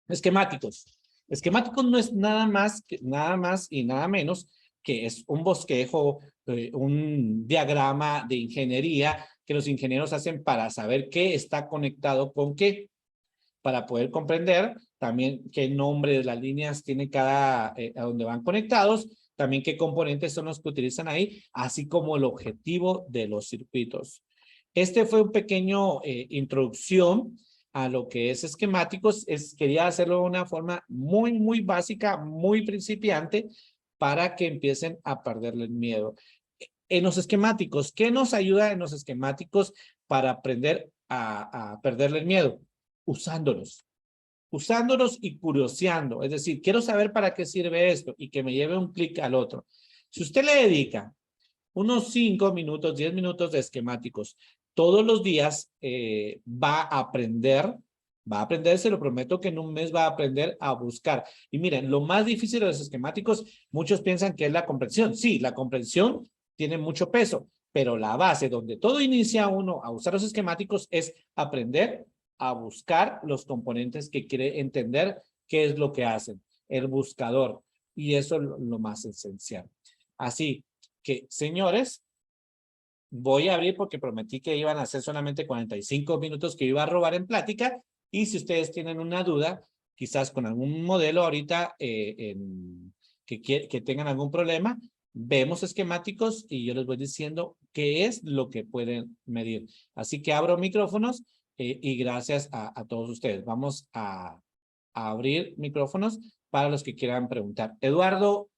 esquemáticos. Esquemáticos no es nada más y nada menos que es un bosquejo, un diagrama de ingeniería que los ingenieros hacen para saber qué está conectado con qué, para poder comprender también qué nombre de las líneas tiene cada, a donde van conectados, también qué componentes son los que utilizan ahí, así como el objetivo de los circuitos. Este fue un pequeño introducción a lo que es esquemáticos. Quería hacerlo de una forma muy básica, muy principiante, para que empiecen a perderle el miedo. En los esquemáticos, ¿qué nos ayuda en los esquemáticos para aprender a perderle el miedo? Usándolos. usándolos y curioseando. Es decir, quiero saber para qué sirve esto y que me lleve un clic al otro. Si usted le dedica unos 5 minutos, 10 minutos de esquemáticos todos los días, va a aprender, se lo prometo que en un mes va a aprender a buscar. Y miren, lo más difícil de los esquemáticos, muchos piensan que es la comprensión. Sí, la comprensión tiene mucho peso, pero la base donde todo inicia uno a usar los esquemáticos es aprender a buscar los componentes que quiere entender qué es lo que hacen, el buscador. Y eso es lo más esencial. Así que, señores, voy a abrir porque prometí que iban a ser solamente 45 minutos que iba a robar en plática. Y si ustedes tienen una duda, quizás con algún modelo ahorita que tengan algún problema, vemos esquemáticos y yo les voy diciendo qué es lo que pueden medir. Así que abro micrófonos y gracias a todos ustedes. Vamos a abrir micrófonos para los que quieran preguntar. Eduardo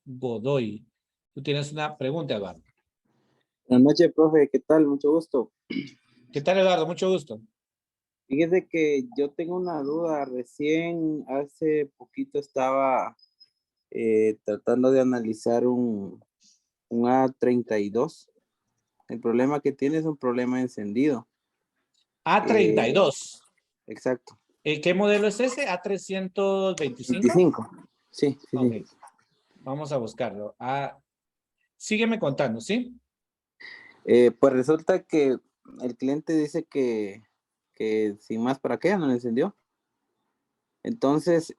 Godoy. Tú tienes una pregunta, Eduardo. Buenas noches, profe. ¿Qué tal? Mucho gusto. ¿Qué tal, Eduardo? Mucho gusto. Fíjese que yo tengo una duda. Recién, hace poquito estaba tratando de analizar un A32. El problema que tiene es un problema de encendido. A32. Exacto. ¿Qué modelo es ese? ¿A325? 25. Sí, sí, okay. Sí. Vamos a buscarlo. Sígueme contando, ¿sí? Pues resulta que el cliente dice que sin más para qué, no le encendió. Entonces,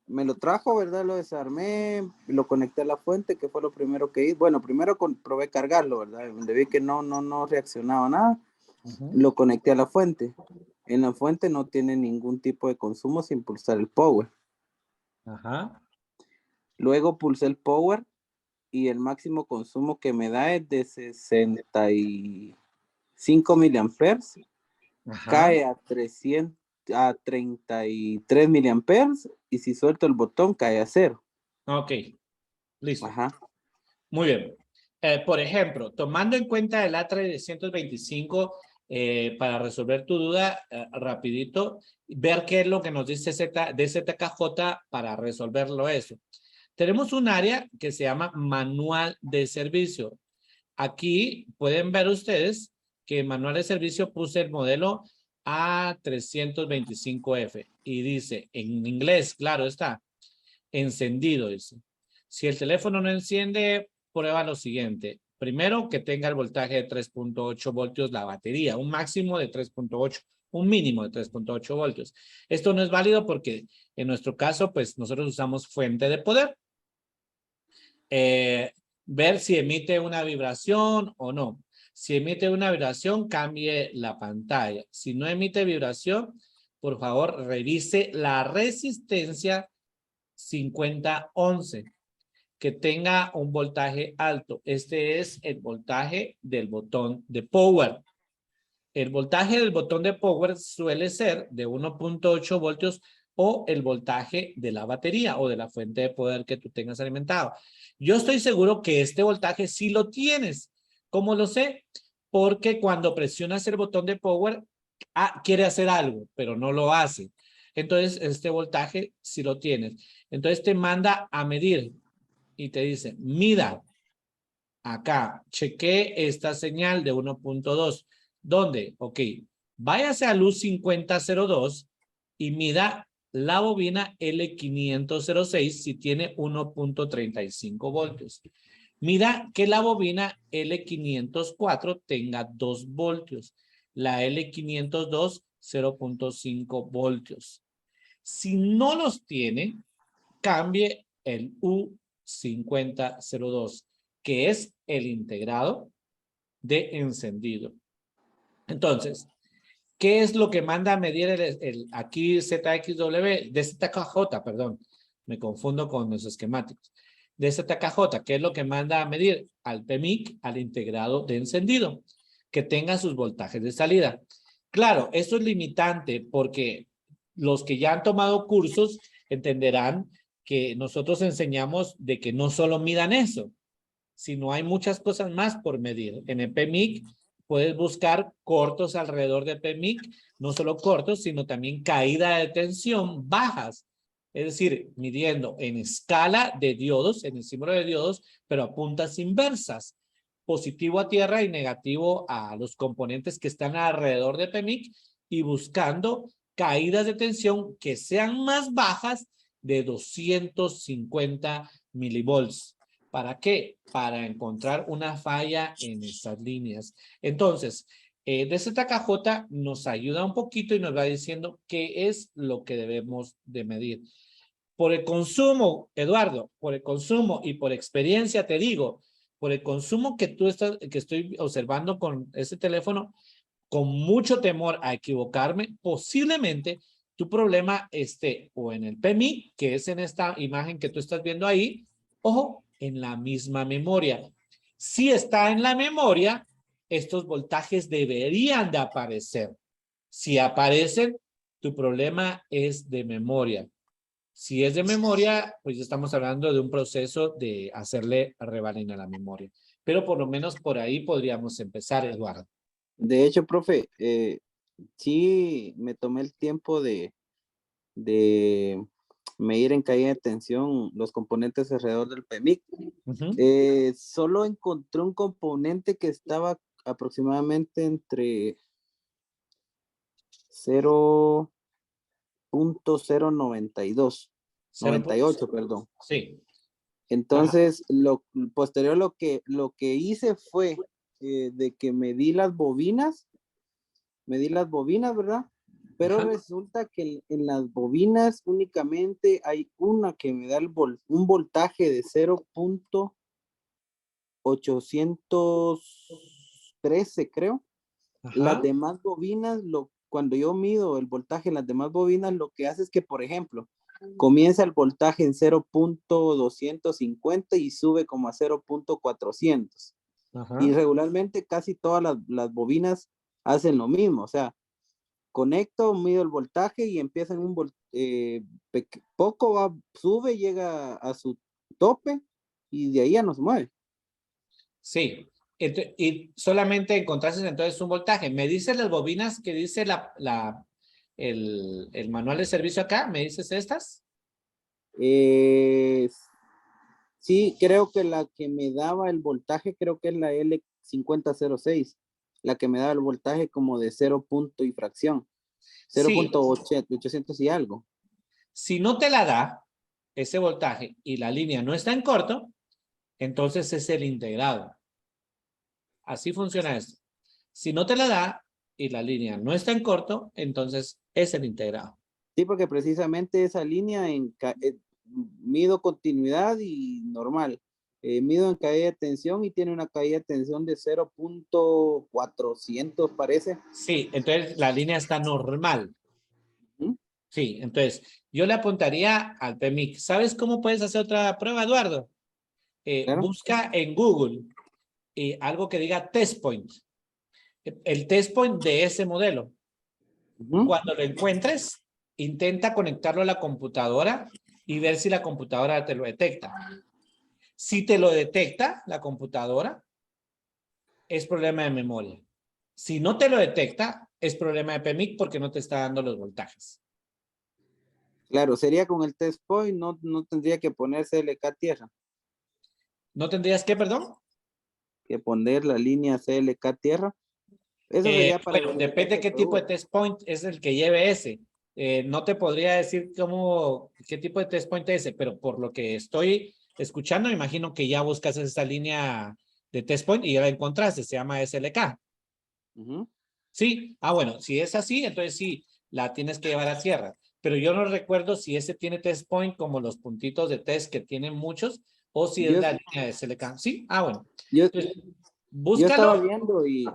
me lo trajo, ¿verdad? Lo desarmé, lo conecté a la fuente, que fue lo primero que hice. Bueno, primero probé cargarlo, ¿verdad? Donde vi que no reaccionaba nada, lo conecté a la fuente. En la fuente no tiene ningún tipo de consumo sin pulsar el power. Ajá. Luego pulsé el power y el máximo consumo que me da es de 65 miliamperes. Ajá. Cae a 33 miliamperes y si suelto el botón cae a 0. Ok, listo. Ajá. Muy bien. Por ejemplo, tomando en cuenta el A325 para resolver tu duda, rapidito, ver qué es lo que nos dice DZKJ para resolverlo eso. Tenemos un área que se llama manual de servicio. Aquí pueden ver ustedes que en manual de servicio puse el modelo A325F y dice en inglés, claro está, encendido, dice. Si el teléfono no enciende, prueba lo siguiente. Primero, que tenga el voltaje de 3.8 voltios la batería, un máximo de 3.8, un mínimo de 3.8 voltios. Esto no es válido porque en nuestro caso, pues nosotros usamos fuente de poder. Ver si emite una vibración o no. Si emite una vibración, cambie la pantalla. Si no emite vibración, por favor, revise la resistencia 5011, que tenga un voltaje alto. Este es el voltaje del botón de power. El voltaje del botón de power suele ser de 1.8 voltios o el voltaje de la batería o de la fuente de poder que tú tengas alimentado. Yo estoy seguro que este voltaje sí lo tienes. ¿Cómo lo sé? Porque cuando presionas el botón de power, quiere hacer algo, pero no lo hace. Entonces, este voltaje sí lo tienes. Entonces, te manda a medir y te dice, mida acá, chequee esta señal de 1.2. ¿Dónde? Ok, váyase a luz 5002 y mida la bobina L506 si tiene 1.35 voltios. Mida que la bobina L504 tenga 2 voltios. La L502, 0.5 voltios. Si no los tiene, cambie el U5002, que es el integrado de encendido. Entonces, ¿qué es lo que manda a medir aquí ZXW, de ZKJ, perdón, me confundo con los esquemáticos, de ZKJ, ¿qué es lo que manda a medir? Al PMIC, al integrado de encendido, que tenga sus voltajes de salida. Claro, esto es limitante porque los que ya han tomado cursos entenderán que nosotros enseñamos de que no solo midan eso, sino hay muchas cosas más por medir. En el PMIC puedes buscar cortos alrededor de PMIC, no solo cortos, sino también caída de tensión bajas. Es decir, midiendo en escala de diodos, en el símbolo de diodos, pero a puntas inversas. Positivo a tierra y negativo a los componentes que están alrededor de PMIC y buscando caídas de tensión que sean más bajas de 250 milivolts. ¿Para qué? Para encontrar una falla en esas líneas. Entonces, DZKJ nos ayuda un poquito y nos va diciendo qué es lo que debemos de medir. Por el consumo, Eduardo, por el consumo y por experiencia te digo, por el consumo que estoy observando con ese teléfono, con mucho temor a equivocarme, posiblemente tu problema esté o en el PMI, que es en esta imagen que tú estás viendo ahí, o en la misma memoria. Si está en la memoria, estos voltajes deberían de aparecer. Si aparecen, tu problema es de memoria. Si es de memoria, pues estamos hablando de un proceso de hacerle rebalina a la memoria. Pero por lo menos por ahí podríamos empezar, Eduardo. De hecho, profe, sí me tomé el tiempo de medir en caída de tensión los componentes alrededor del PMIC. Solo encontré un componente que estaba aproximadamente entre 0.092, 98, perdón. Sí. Entonces, posterior lo que hice fue de que medí las bobinas, ¿verdad? Pero resulta que en las bobinas únicamente hay una que me da un voltaje de 0.813, creo. Las demás bobinas, cuando yo mido el voltaje en las demás bobinas, lo que hace es que, por ejemplo, comienza el voltaje en 0.250 y sube como a 0.400. Y regularmente casi todas las bobinas hacen lo mismo, o sea, conecto, mido el voltaje y empieza en un poco sube, llega a su tope y de ahí ya nos mueve. Sí, y solamente encontraste entonces un voltaje. ¿Me dices las bobinas que dice el manual de servicio acá? ¿Me dices estas? Sí, creo que la que me daba el voltaje, creo que es la L5006, la que me daba el voltaje como de 0 punto y fracción, 0.800 y algo. Si no te la da ese voltaje y la línea no está en corto, entonces es el integrado. Así funciona esto. Si no te la da y la línea no está en corto, entonces es el integrado. Sí, porque precisamente esa línea mido continuidad y normal. Mido en caída de tensión y tiene una caída de tensión de 0.400 parece. Sí, entonces la línea está normal. Sí, entonces yo le apuntaría al PMIC. ¿Sabes cómo puedes hacer otra prueba, Eduardo? Claro. Busca en Google algo que diga test point. El test point de ese modelo. Cuando lo encuentres, intenta conectarlo a la computadora y ver si la computadora te lo detecta. Si te lo detecta la computadora, es problema de memoria. Si no te lo detecta, es problema de PMIC porque no te está dando los voltajes. Claro, sería con el test point, no tendría que poner CLK tierra. ¿No tendrías que, perdón? Que poner la línea CLK tierra. Eso sería para... Bueno, depende de qué tipo de test point es el que lleve ese. No te podría decir qué tipo de test point es ese, pero por lo que estoy escuchando, imagino que ya buscas esa línea de test point y ya la encontraste, se llama SLK. Sí, bueno, si es así, entonces sí, la tienes que llevar a tierra. Pero yo no recuerdo si ese tiene test point como los puntitos de test que tienen muchos o si es la línea de SLK. Sí, bueno. Entonces, búscalo. Yo estaba viendo y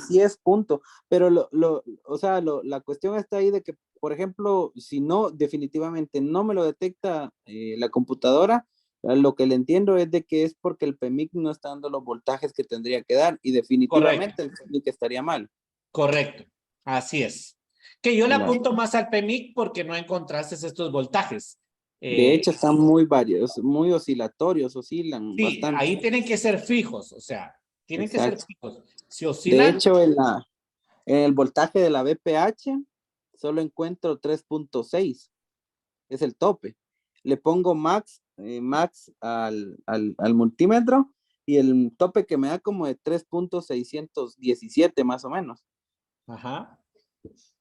sí es punto, pero la cuestión está ahí de que, por ejemplo, si no, definitivamente no me lo detecta la computadora, lo que le entiendo es de que es porque el PMIC no está dando los voltajes que tendría que dar y definitivamente el PMIC estaría mal. Correcto, así es. Que yo le apunto más al PMIC porque no encontraste estos voltajes. De hecho, están muy varios, muy oscilatorios, oscilan bastante. Ahí tienen que ser fijos, o sea, tienen que ser fijos. Si oscila. De hecho, en el voltaje de la BPH solo encuentro 3.6. Es el tope. Le pongo max al multímetro y el tope que me da como de 3.617 más o menos. Ajá.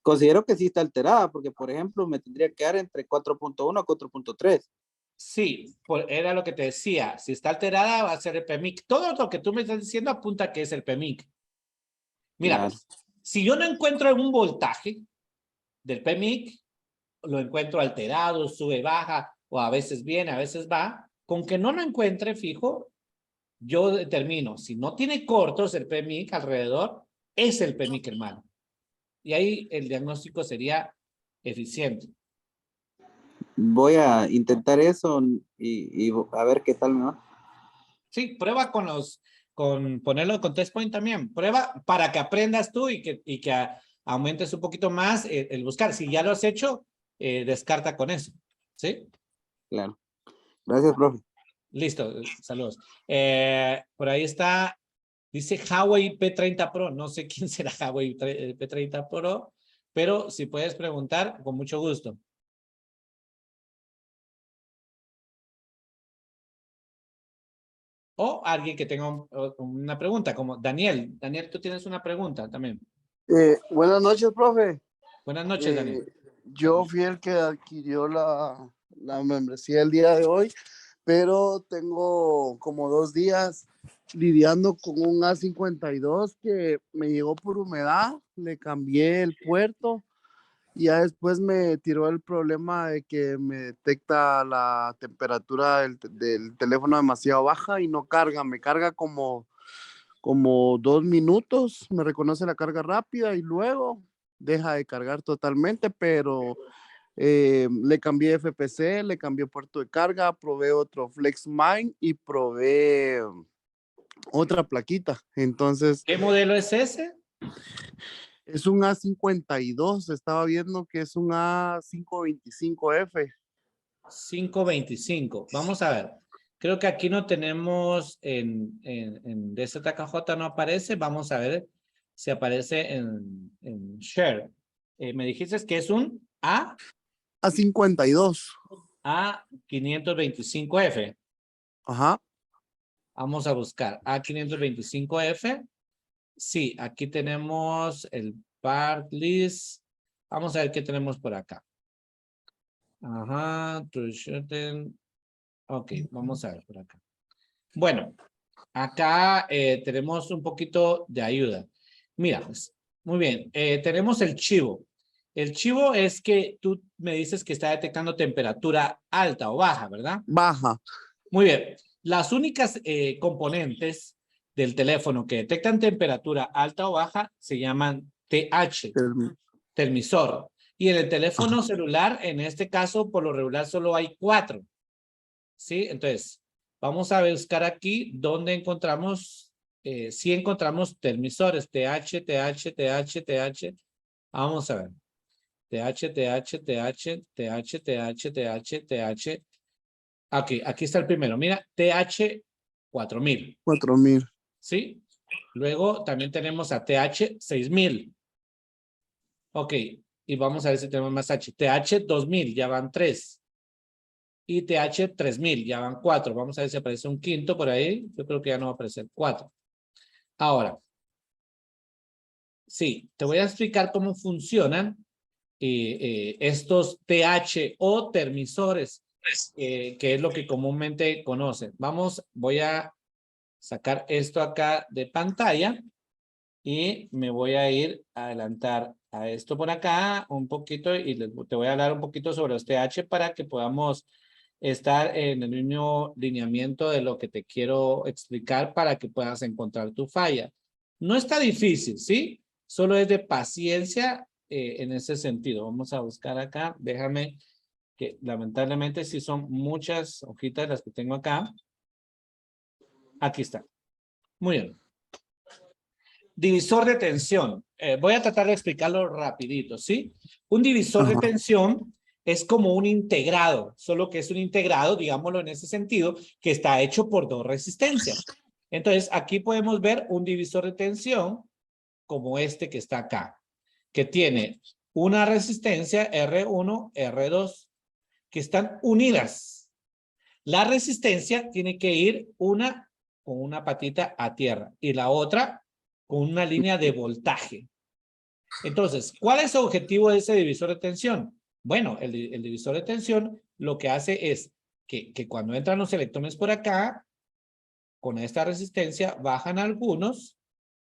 Considero que sí está alterada porque, por ejemplo, me tendría que dar entre 4.1 a 4.3. Sí, era lo que te decía. Si está alterada, va a ser el PMIC. Todo lo que tú me estás diciendo apunta que es el PMIC. Mira, Claro. si yo no encuentro un voltaje del PMIC, lo encuentro alterado, sube, baja, o a veces viene, a veces va. Con que no lo encuentre fijo, yo determino, si no tiene cortos el PMIC alrededor, es el PMIC hermano. Y ahí el diagnóstico sería eficiente. Voy a intentar eso y a ver qué tal me va. Sí, prueba con ponerlo con test point también. Prueba para que aprendas tú y que aumentes un poquito más el buscar. Si ya lo has hecho, descarta con eso. ¿Sí? Claro. Gracias, profe. Listo, saludos. Por ahí está, dice Huawei P30 Pro. No sé quién será Huawei P30 Pro, pero si puedes preguntar, con mucho gusto. O alguien que tenga una pregunta, como Daniel. Daniel, tú tienes una pregunta también. Buenas noches, profe. Buenas noches, Daniel. Yo fui el que adquirió la membresía el día de hoy, pero tengo como 2 días lidiando con un A52 que me llegó por humedad, le cambié el puerto y ya después me tiró el problema de que me detecta la temperatura del teléfono demasiado baja y no carga, me carga como 2 minutos, me reconoce la carga rápida y luego deja de cargar totalmente, pero le cambié FPC, le cambié puerto de carga, probé otro FlexMine y probé otra plaquita. Entonces, ¿Qué modelo es ese? es un A52, estaba viendo que es un A525F. 525. Vamos a ver. Creo que aquí no tenemos en DZKJ no aparece. Vamos a ver si aparece en Share. Me dijiste que es un A52. A525F. Ajá. Vamos a buscar A525F. Sí, aquí tenemos el part list. Vamos a ver qué tenemos por acá. Ajá, ok, vamos a ver por acá. Bueno, acá tenemos un poquito de ayuda. Mira, pues, muy bien, tenemos el chivo. El chivo es que tú me dices que está detectando temperatura alta o baja, ¿verdad? Baja. Muy bien. Las únicas componentes del teléfono que detectan temperatura alta o baja se llaman TH, termisor. Y en el teléfono celular, en este caso, por lo regular solo hay 4. ¿Sí? Entonces, vamos a buscar aquí donde encontramos, si encontramos termisores, TH, TH, TH, TH. Vamos a ver. TH, TH, TH, TH, TH, TH, TH. Aquí está el primero. Mira, TH 4000. 4000. ¿Sí? Luego también tenemos a TH 6000. Ok. Y vamos a ver si tenemos más H. TH 2000, ya van 3. Y TH 3000, ya van 4. Vamos a ver si aparece un quinto por ahí. Yo creo que ya no va a aparecer 4. Ahora, sí, te voy a explicar cómo funcionan estos TH o termisores, que es lo que comúnmente conocen. Voy a sacar esto acá de pantalla y me voy a ir a adelantar a esto por acá un poquito y te voy a hablar un poquito sobre los TH para que podamos estar en el mismo lineamiento de lo que te quiero explicar para que puedas encontrar tu falla. No está difícil, ¿sí? Solo es de paciencia en ese sentido. Vamos a buscar acá. Déjame que lamentablemente sí son muchas hojitas las que tengo acá. Aquí está. Muy bien. Divisor de tensión. Voy a tratar de explicarlo rapidito, ¿sí? Un divisor de tensión es como un integrado, solo que es un integrado, digámoslo en ese sentido, que está hecho por 2 resistencias. Entonces, aquí podemos ver un divisor de tensión como este que está acá, que tiene una resistencia R1, R2, que están unidas. La resistencia tiene que ir una con una patita a tierra y la otra con una línea de voltaje. Entonces, ¿cuál es el objetivo de ese divisor de tensión? Bueno, el divisor de tensión lo que hace es que cuando entran los electrones por acá, con esta resistencia bajan algunos,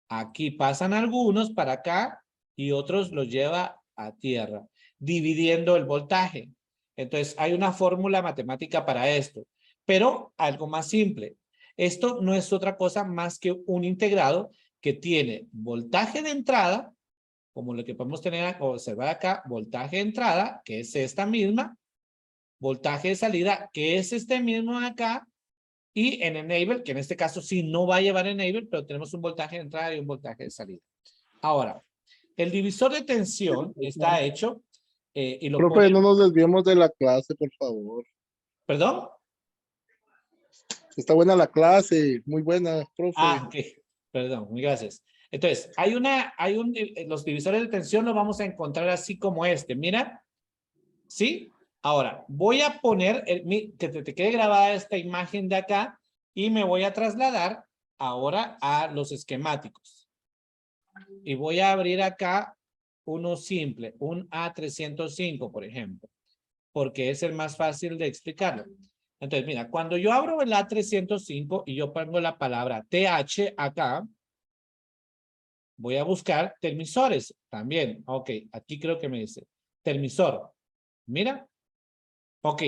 aquí pasan algunos para acá y otros los lleva a tierra, dividiendo el voltaje. Entonces, hay una fórmula matemática para esto, pero algo más simple. Esto no es otra cosa más que un integrado que tiene voltaje de entrada, como lo que podemos tener observar acá, voltaje de entrada, que es esta misma, voltaje de salida, que es este mismo de acá, y en enable, que en este caso sí no va a llevar enable, pero tenemos un voltaje de entrada y un voltaje de salida. Ahora, el divisor de tensión está hecho y lo Profe, pone... no nos desviemos de la clase, por favor. ¿Perdón? Está buena la clase, muy buena, profe. Ah, ok. Perdón, muy gracias. Entonces, los divisores de tensión los vamos a encontrar así como este. Mira, ¿sí? Ahora, voy a poner, que te quede grabada esta imagen de acá y me voy a trasladar ahora a los esquemáticos. Y voy a abrir acá uno simple, un A305, por ejemplo, porque es el más fácil de explicarlo. Entonces, mira, cuando yo abro el A305 y yo pongo la palabra TH acá, voy a buscar termisores también. Ok, aquí creo que me dice termisor. Mira. Ok,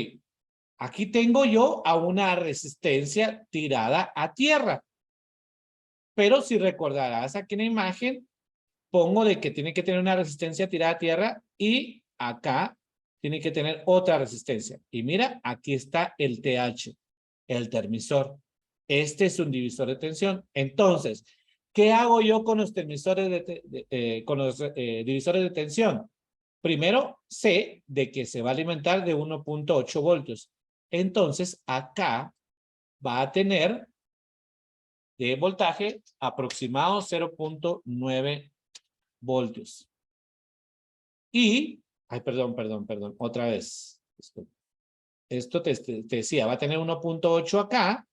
aquí tengo yo a una resistencia tirada a tierra. Pero si recordarás aquí en la imagen, pongo de que tiene que tener una resistencia tirada a tierra y acá tiene que tener otra resistencia. Y mira, aquí está el TH, el termisor. Este es un divisor de tensión. Entonces, ¿qué hago yo con los termisores divisores de tensión? Primero, sé de que se va a alimentar de 1.8 voltios. Entonces, acá va a tener de voltaje aproximado 0.9 voltios. Y, perdón, otra vez. Esto te decía, va a tener 1.8 acá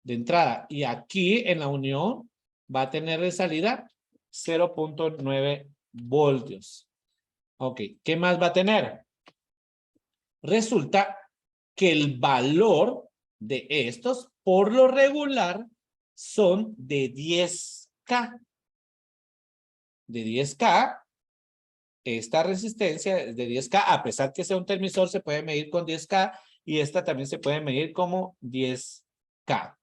de entrada y aquí en la unión va a tener de salida 0.9 voltios. Ok, ¿qué más va a tener? Resulta que el valor de estos, por lo regular, son de 10K. De 10K, esta resistencia es de 10K, a pesar que sea un termisor, se puede medir con 10K y esta también se puede medir como 10K.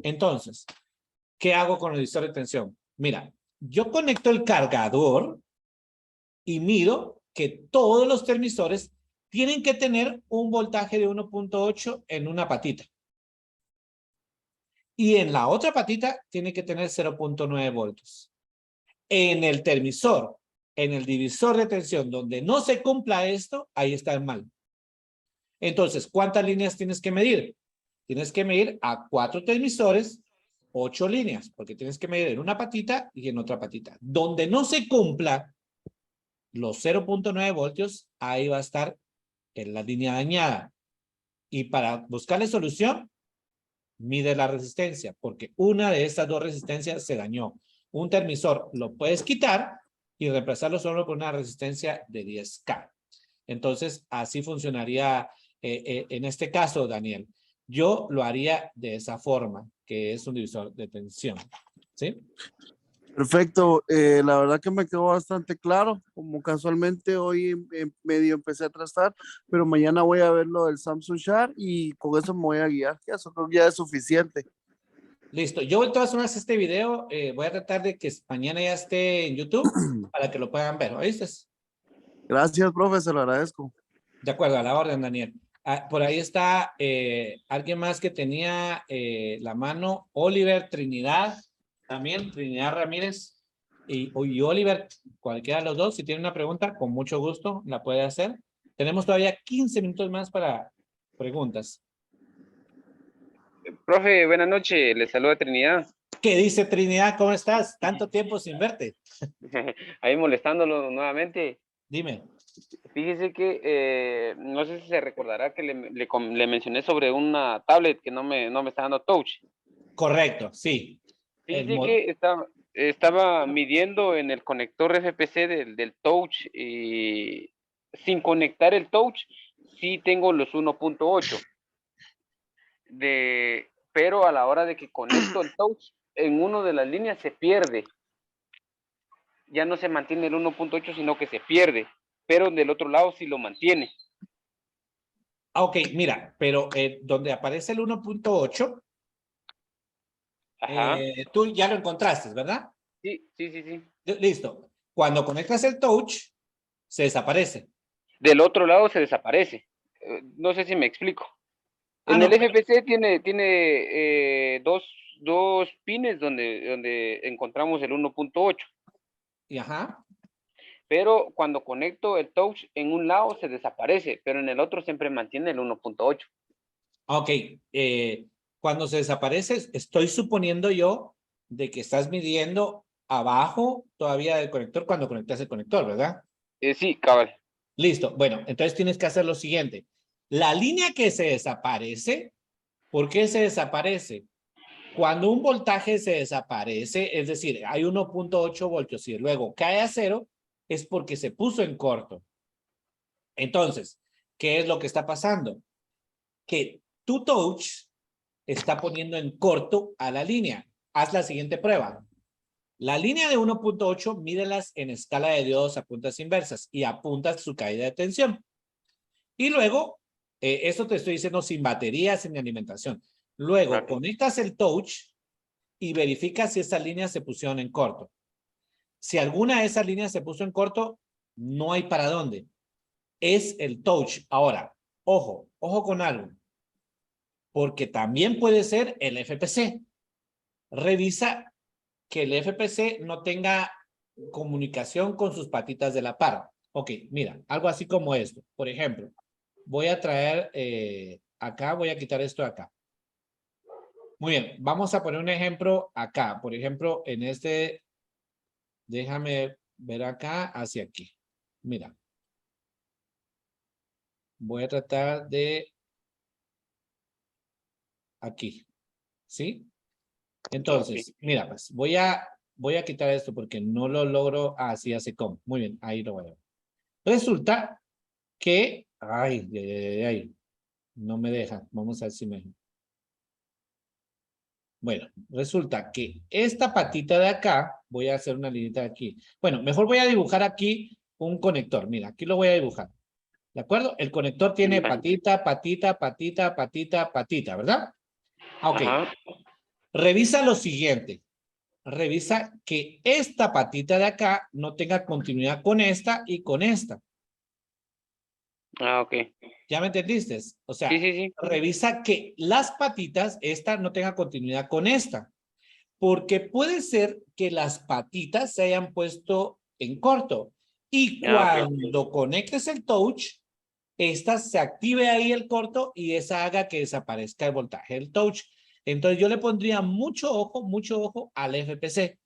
Entonces, ¿qué hago con el divisor de tensión? Mira, yo conecto el cargador y mido que todos los termisores tienen que tener un voltaje de 1.8 en una patita. Y en la otra patita tiene que tener 0.9 voltios. En el termisor, en el divisor de tensión, donde no se cumpla esto, ahí está mal. Entonces, ¿cuántas líneas tienes que medir? Tienes que medir a 4 termisores, 8 líneas, porque tienes que medir en una patita y en otra patita. Donde no se cumpla los 0.9 voltios, ahí va a estar en la línea dañada. Y para buscarle solución, mide la resistencia, porque una de estas dos resistencias se dañó. Un termisor lo puedes quitar y reemplazarlo solo por una resistencia de 10K. Entonces, así funcionaría en este caso, Daniel. Yo lo haría de esa forma, que es un divisor de tensión. ¿Sí? Perfecto, la verdad que me quedó bastante claro, como casualmente hoy medio empecé a trastar, pero mañana voy a ver lo del Samsung Share y con eso me voy a guiar, que eso creo que ya es suficiente. Listo, yo de todas formas este video voy a tratar de que mañana ya esté en YouTube para que lo puedan ver, ¿oíste? Gracias, profe, se lo agradezco. De acuerdo, a la orden, Daniel. Por ahí está alguien más que tenía la mano, Oliver Trinidad, también Trinidad Ramírez y Oliver, cualquiera de los dos, si tiene una pregunta, con mucho gusto la puede hacer. Tenemos todavía 15 minutos más para preguntas. Profe, buenas noches, les saluda Trinidad. ¿Qué dice Trinidad? ¿Cómo estás? Tanto tiempo sin verte. Ahí molestándolo nuevamente. Dime. Fíjese que no sé si se recordará que le mencioné sobre una tablet que no me está dando touch. Correcto, sí. Fíjese que estaba midiendo en el conector FPC del touch y sin conectar el touch, sí tengo los 1.8. Pero a la hora de que conecto el touch, en una de las líneas se pierde. Ya no se mantiene el 1.8, sino que se pierde. Pero del otro lado sí lo mantiene. Ok, mira, pero donde aparece el 1.8, tú ya lo encontraste, ¿verdad? Sí. Listo. Cuando conectas el touch, se desaparece. Del otro lado se desaparece. No sé si me explico. En el FPC tiene dos pines donde encontramos el 1.8. Ajá. Pero cuando conecto el touch en un lado se desaparece, pero en el otro siempre mantiene el 1.8. Ok. Cuando se desaparece, estoy suponiendo yo de que estás midiendo abajo todavía del conector cuando conectas el conector, ¿verdad? Sí, cabal. Listo. Bueno, entonces tienes que hacer lo siguiente. La línea que se desaparece, ¿por qué se desaparece? Cuando un voltaje se desaparece, es decir, hay 1.8 voltios y luego cae a 0, es porque se puso en corto. Entonces, ¿qué es lo que está pasando? Que tu touch está poniendo en corto a la línea. Haz la siguiente prueba. La línea de 1.8, mídelas en escala de diodos a puntas inversas y apuntas su caída de tensión. Y luego, esto te estoy diciendo sin batería, sin alimentación. Luego, conectas el touch y verificas si esas líneas se pusieron en corto. Si alguna de esas líneas se puso en corto, no hay para dónde. Es el touch. Ahora, ojo con algo. Porque también puede ser el FPC. Revisa que el FPC no tenga comunicación con sus patitas de la par. Ok, mira, algo así como esto. Por ejemplo, voy a traer acá, voy a quitar esto de acá. Muy bien, vamos a poner un ejemplo acá. Por ejemplo, en este, déjame ver acá hacia aquí. Mira. Voy a tratar de aquí. ¿Sí? Entonces, mira, pues voy a quitar esto porque no lo logro así, así como. Muy bien, ahí lo voy a ver. Resulta que, ay, no me deja. Vamos a ver si me... Bueno, resulta que esta patita de acá, voy a hacer una linita aquí. Bueno, mejor voy a dibujar aquí un conector. Mira, aquí lo voy a dibujar. ¿De acuerdo? El conector tiene patita, patita, patita, patita, patita, ¿verdad? Ok. Revisa lo siguiente. Revisa que esta patita de acá no tenga continuidad con esta y con esta. Ok. ¿Ya me entendiste? O sea, Sí. revisa que las patitas, esta no tenga continuidad con esta. Porque puede ser que las patitas se hayan puesto en corto. Y cuando conectes el touch, esta se active ahí el corto y esa haga que desaparezca el voltaje del touch. Entonces yo le pondría mucho ojo al FPC.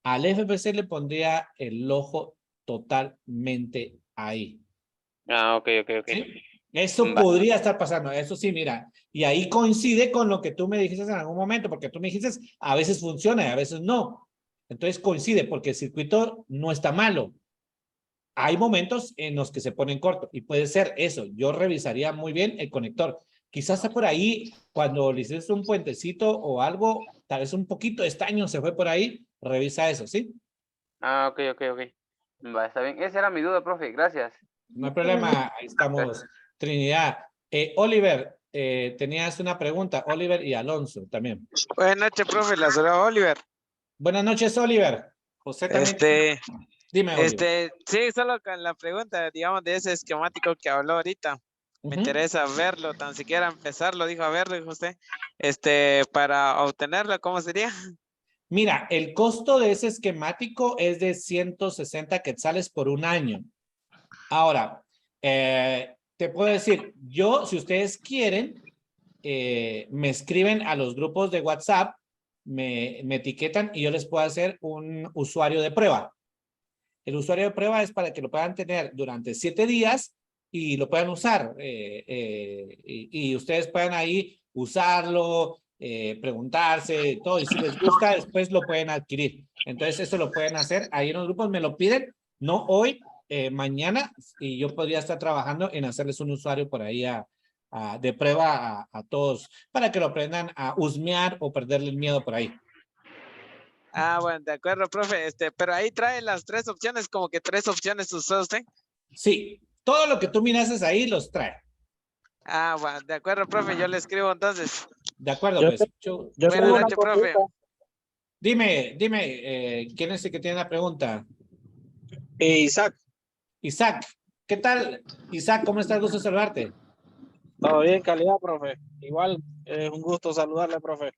Al FPC le pondría el ojo totalmente ahí. Ok. ¿Sí? Eso podría estar pasando, eso sí, mira. Y ahí coincide con lo que tú me dijiste en algún momento, porque tú me dijiste, a veces funciona y a veces no. Entonces coincide, porque el circuito no está malo. Hay momentos en los que se ponen corto y puede ser eso. Yo revisaría muy bien el conector. Quizás está por ahí, cuando le hiciste un puentecito o algo, tal vez un poquito de estaño se fue por ahí, revisa eso, ¿sí? Ok. Va, está bien. Esa era mi duda, profe. Gracias. No hay problema, ahí estamos. Trinidad. Oliver, tenías una pregunta. Oliver y Alonso también. Buenas noches, profe. La saluda Oliver. Buenas noches, Oliver. José también. Dime, Oliver. Sí, solo con la pregunta, digamos, de ese esquemático que habló ahorita. Me interesa verlo, tan siquiera empezarlo, dijo a verlo, dijo usted. Para obtenerlo, ¿cómo sería? Mira, el costo de ese esquemático es de 160 quetzales por un año. Ahora, te puedo decir, yo, si ustedes quieren, me escriben a los grupos de WhatsApp, me etiquetan y yo les puedo hacer un usuario de prueba. El usuario de prueba es para que lo puedan tener durante 7 días y lo puedan usar. Y ustedes puedan ahí usarlo, preguntarse, todo. Y si les gusta, después lo pueden adquirir. Entonces, eso lo pueden hacer. Ahí en los grupos me lo piden, no hoy, mañana. Y yo podría estar trabajando en hacerles un usuario por ahí de prueba a todos para que lo aprendan a husmear o perderle el miedo por ahí. Ah, bueno, de acuerdo, profe. Pero ahí trae las 3 opciones, como que 3 opciones usó usted. Sí, todo lo que tú mirases ahí los trae. Ah, bueno, de acuerdo, profe. Yo le escribo entonces. De acuerdo, Yo pues. Buenas noches, profe. Dime, ¿quién es el que tiene la pregunta? Isaac, Isaac, ¿qué tal? Isaac, ¿cómo estás? Gusto saludarte. todo bien, calidad, profe. Igual, es un gusto saludarle, profe.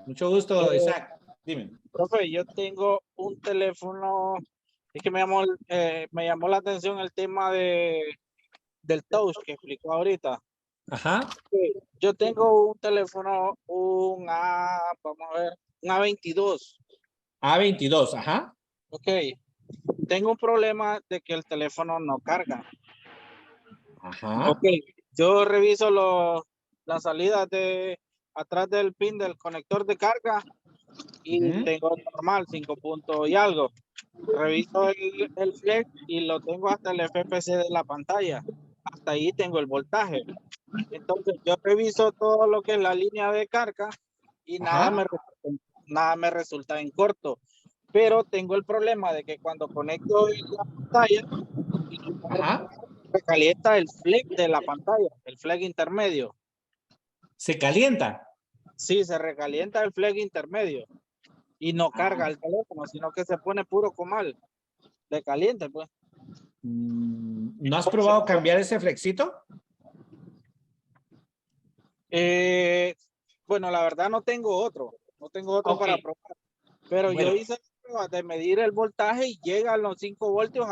Mucho gusto, Isaac. Dime. Profe, yo tengo un teléfono, es que me llamó la atención el tema del touch que explicó ahorita. Ajá. Yo tengo un teléfono, vamos a ver, un A22. A22, ajá. Ok, tengo un problema de que el teléfono no carga. Ajá. Ok, yo reviso las salidas atrás del pin del conector de carga y tengo normal, 5 puntos y algo. Reviso el flex y lo tengo hasta el FPC de la pantalla. Hasta ahí tengo el voltaje. Entonces yo reviso todo lo que es la línea de carga y nada me resulta en corto. Pero tengo el problema de que cuando conecto la pantalla, recalienta el flex de la pantalla, el flex intermedio. ¿Se calienta? Sí, se recalienta el flex intermedio y no carga el teléfono, sino que se pone puro comal de caliente, pues. ¿No has probado cambiar ese flexito? Bueno, la verdad no tengo otro para probar, pero bueno, yo hice la prueba de medir el voltaje y llega a los 5 voltios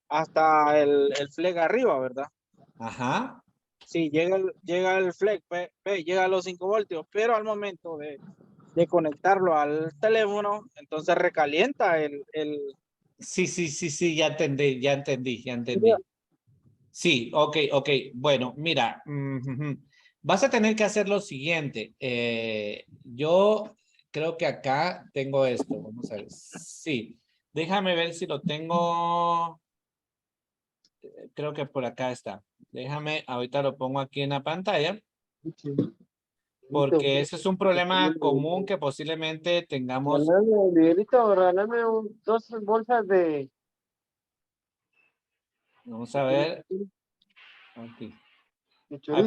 hasta el flex arriba, ¿verdad? Ajá. Sí, llega el flex, llega a los 5 voltios, pero al momento de conectarlo al teléfono, entonces recalienta el... Sí, ya entendí. Sí, ok. Bueno, mira, vas a tener que hacer lo siguiente. Yo creo que acá tengo esto. Vamos a ver. Sí, déjame ver si lo tengo. Creo que por acá está. Déjame, ahorita lo pongo aquí en la pantalla. Porque ese es un problema común que posiblemente tengamos. Regálame 2 bolsas de... Vamos a ver. Aquí. Ah,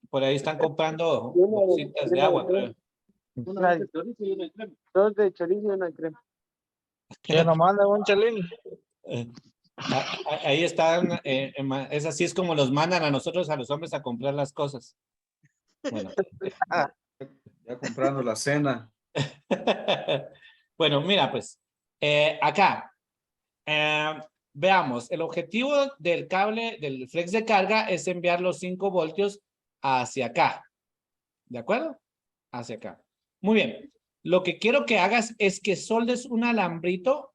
por ahí están comprando bolsitas de agua, creo. 2 de chorizo y una de crema. Que nos manda un chalín. Ahí están, es así es como los mandan a nosotros, a los hombres, a comprar las cosas. Bueno. Ya comprando la cena. Bueno, mira, pues, acá, veamos, el objetivo del cable, del flex de carga es enviar los 5 voltios hacia acá. ¿De acuerdo? Hacia acá. Muy bien. Lo que quiero que hagas es que soldes un alambrito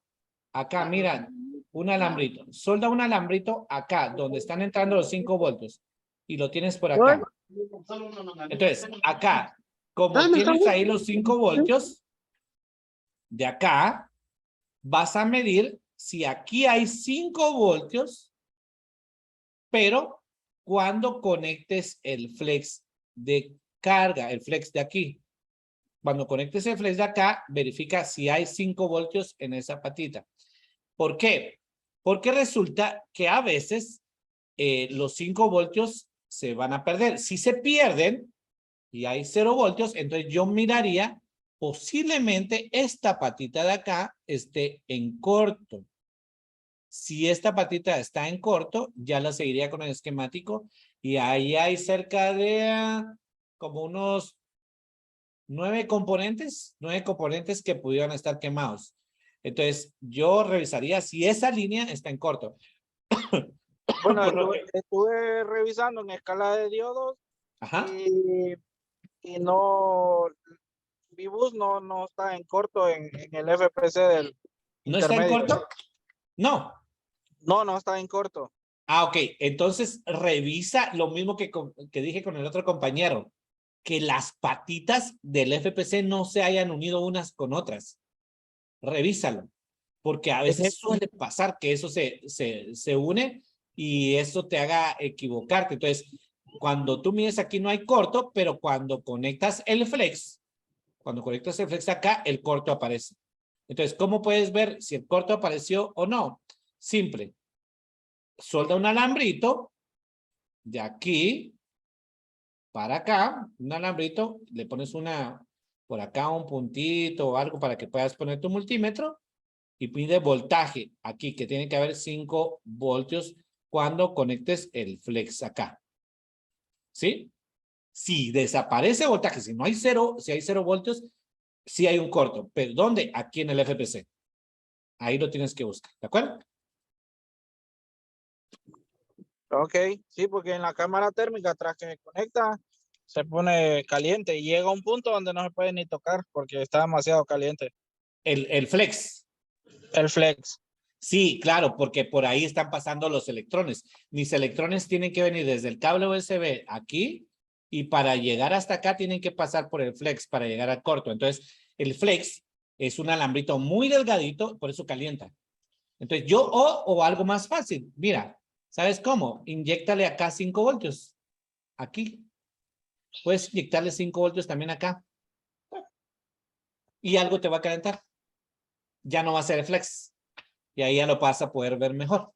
acá, mira, un alambrito. Solda un alambrito acá, donde están entrando los 5 voltios. Y lo tienes por acá. Entonces, acá, como tienes ahí los 5 voltios, de acá, vas a medir si aquí hay 5 voltios, pero cuando conectes el flex de carga, el flex de aquí. Cuando conectes el flex de acá, verifica si hay 5 voltios en esa patita. ¿Por qué? Porque resulta que a veces los 5 voltios se van a perder. Si se pierden y hay 0 voltios, entonces yo miraría posiblemente esta patita de acá esté en corto. Si esta patita está en corto, ya la seguiría con el esquemático y ahí hay cerca de como unos 9 componentes que pudieran estar quemados. Entonces, yo revisaría si esa línea está en corto. Bueno, estuve revisando en escala de diodos Ajá. Y no, Vibus no está en corto en el FPC del ¿No está en intermedio. corto? No. No está en corto. Ah, ok. Entonces revisa lo mismo que dije con el otro compañero, que las patitas del FPC no se hayan unido unas con otras. Revísalo, porque a veces suele pasar que eso se une y eso te haga equivocarte. Entonces, cuando tú mides aquí no hay corto, pero cuando conectas el flex acá, el corto aparece. Entonces, ¿cómo puedes ver si el corto apareció o no? Simple. Solda un alambrito de aquí para acá, un alambrito, le pones por acá un puntito o algo para que puedas poner tu multímetro y pide voltaje aquí, que tiene que haber 5 voltios cuando conectes el flex acá. ¿Sí? Si desaparece voltaje, si hay 0 voltios, sí hay un corto. ¿Pero dónde? Aquí en el FPC. Ahí lo tienes que buscar, ¿de acuerdo? Ok, sí, porque en la cámara térmica, tras que se conecta, se pone caliente y llega a un punto donde no se puede ni tocar porque está demasiado caliente. El flex. El flex. Sí, claro, porque por ahí están pasando los electrones. Mis electrones tienen que venir desde el cable USB aquí y para llegar hasta acá tienen que pasar por el flex para llegar al corto. Entonces, el flex es un alambrito muy delgadito, por eso calienta. Entonces, o algo más fácil. Mira, ¿sabes cómo? Inyéctale acá 5 voltios. Aquí. Puedes inyectarle 5 voltios también acá. Y algo te va a calentar. Ya no va a ser el flex. Y ahí ya lo vas a poder ver mejor.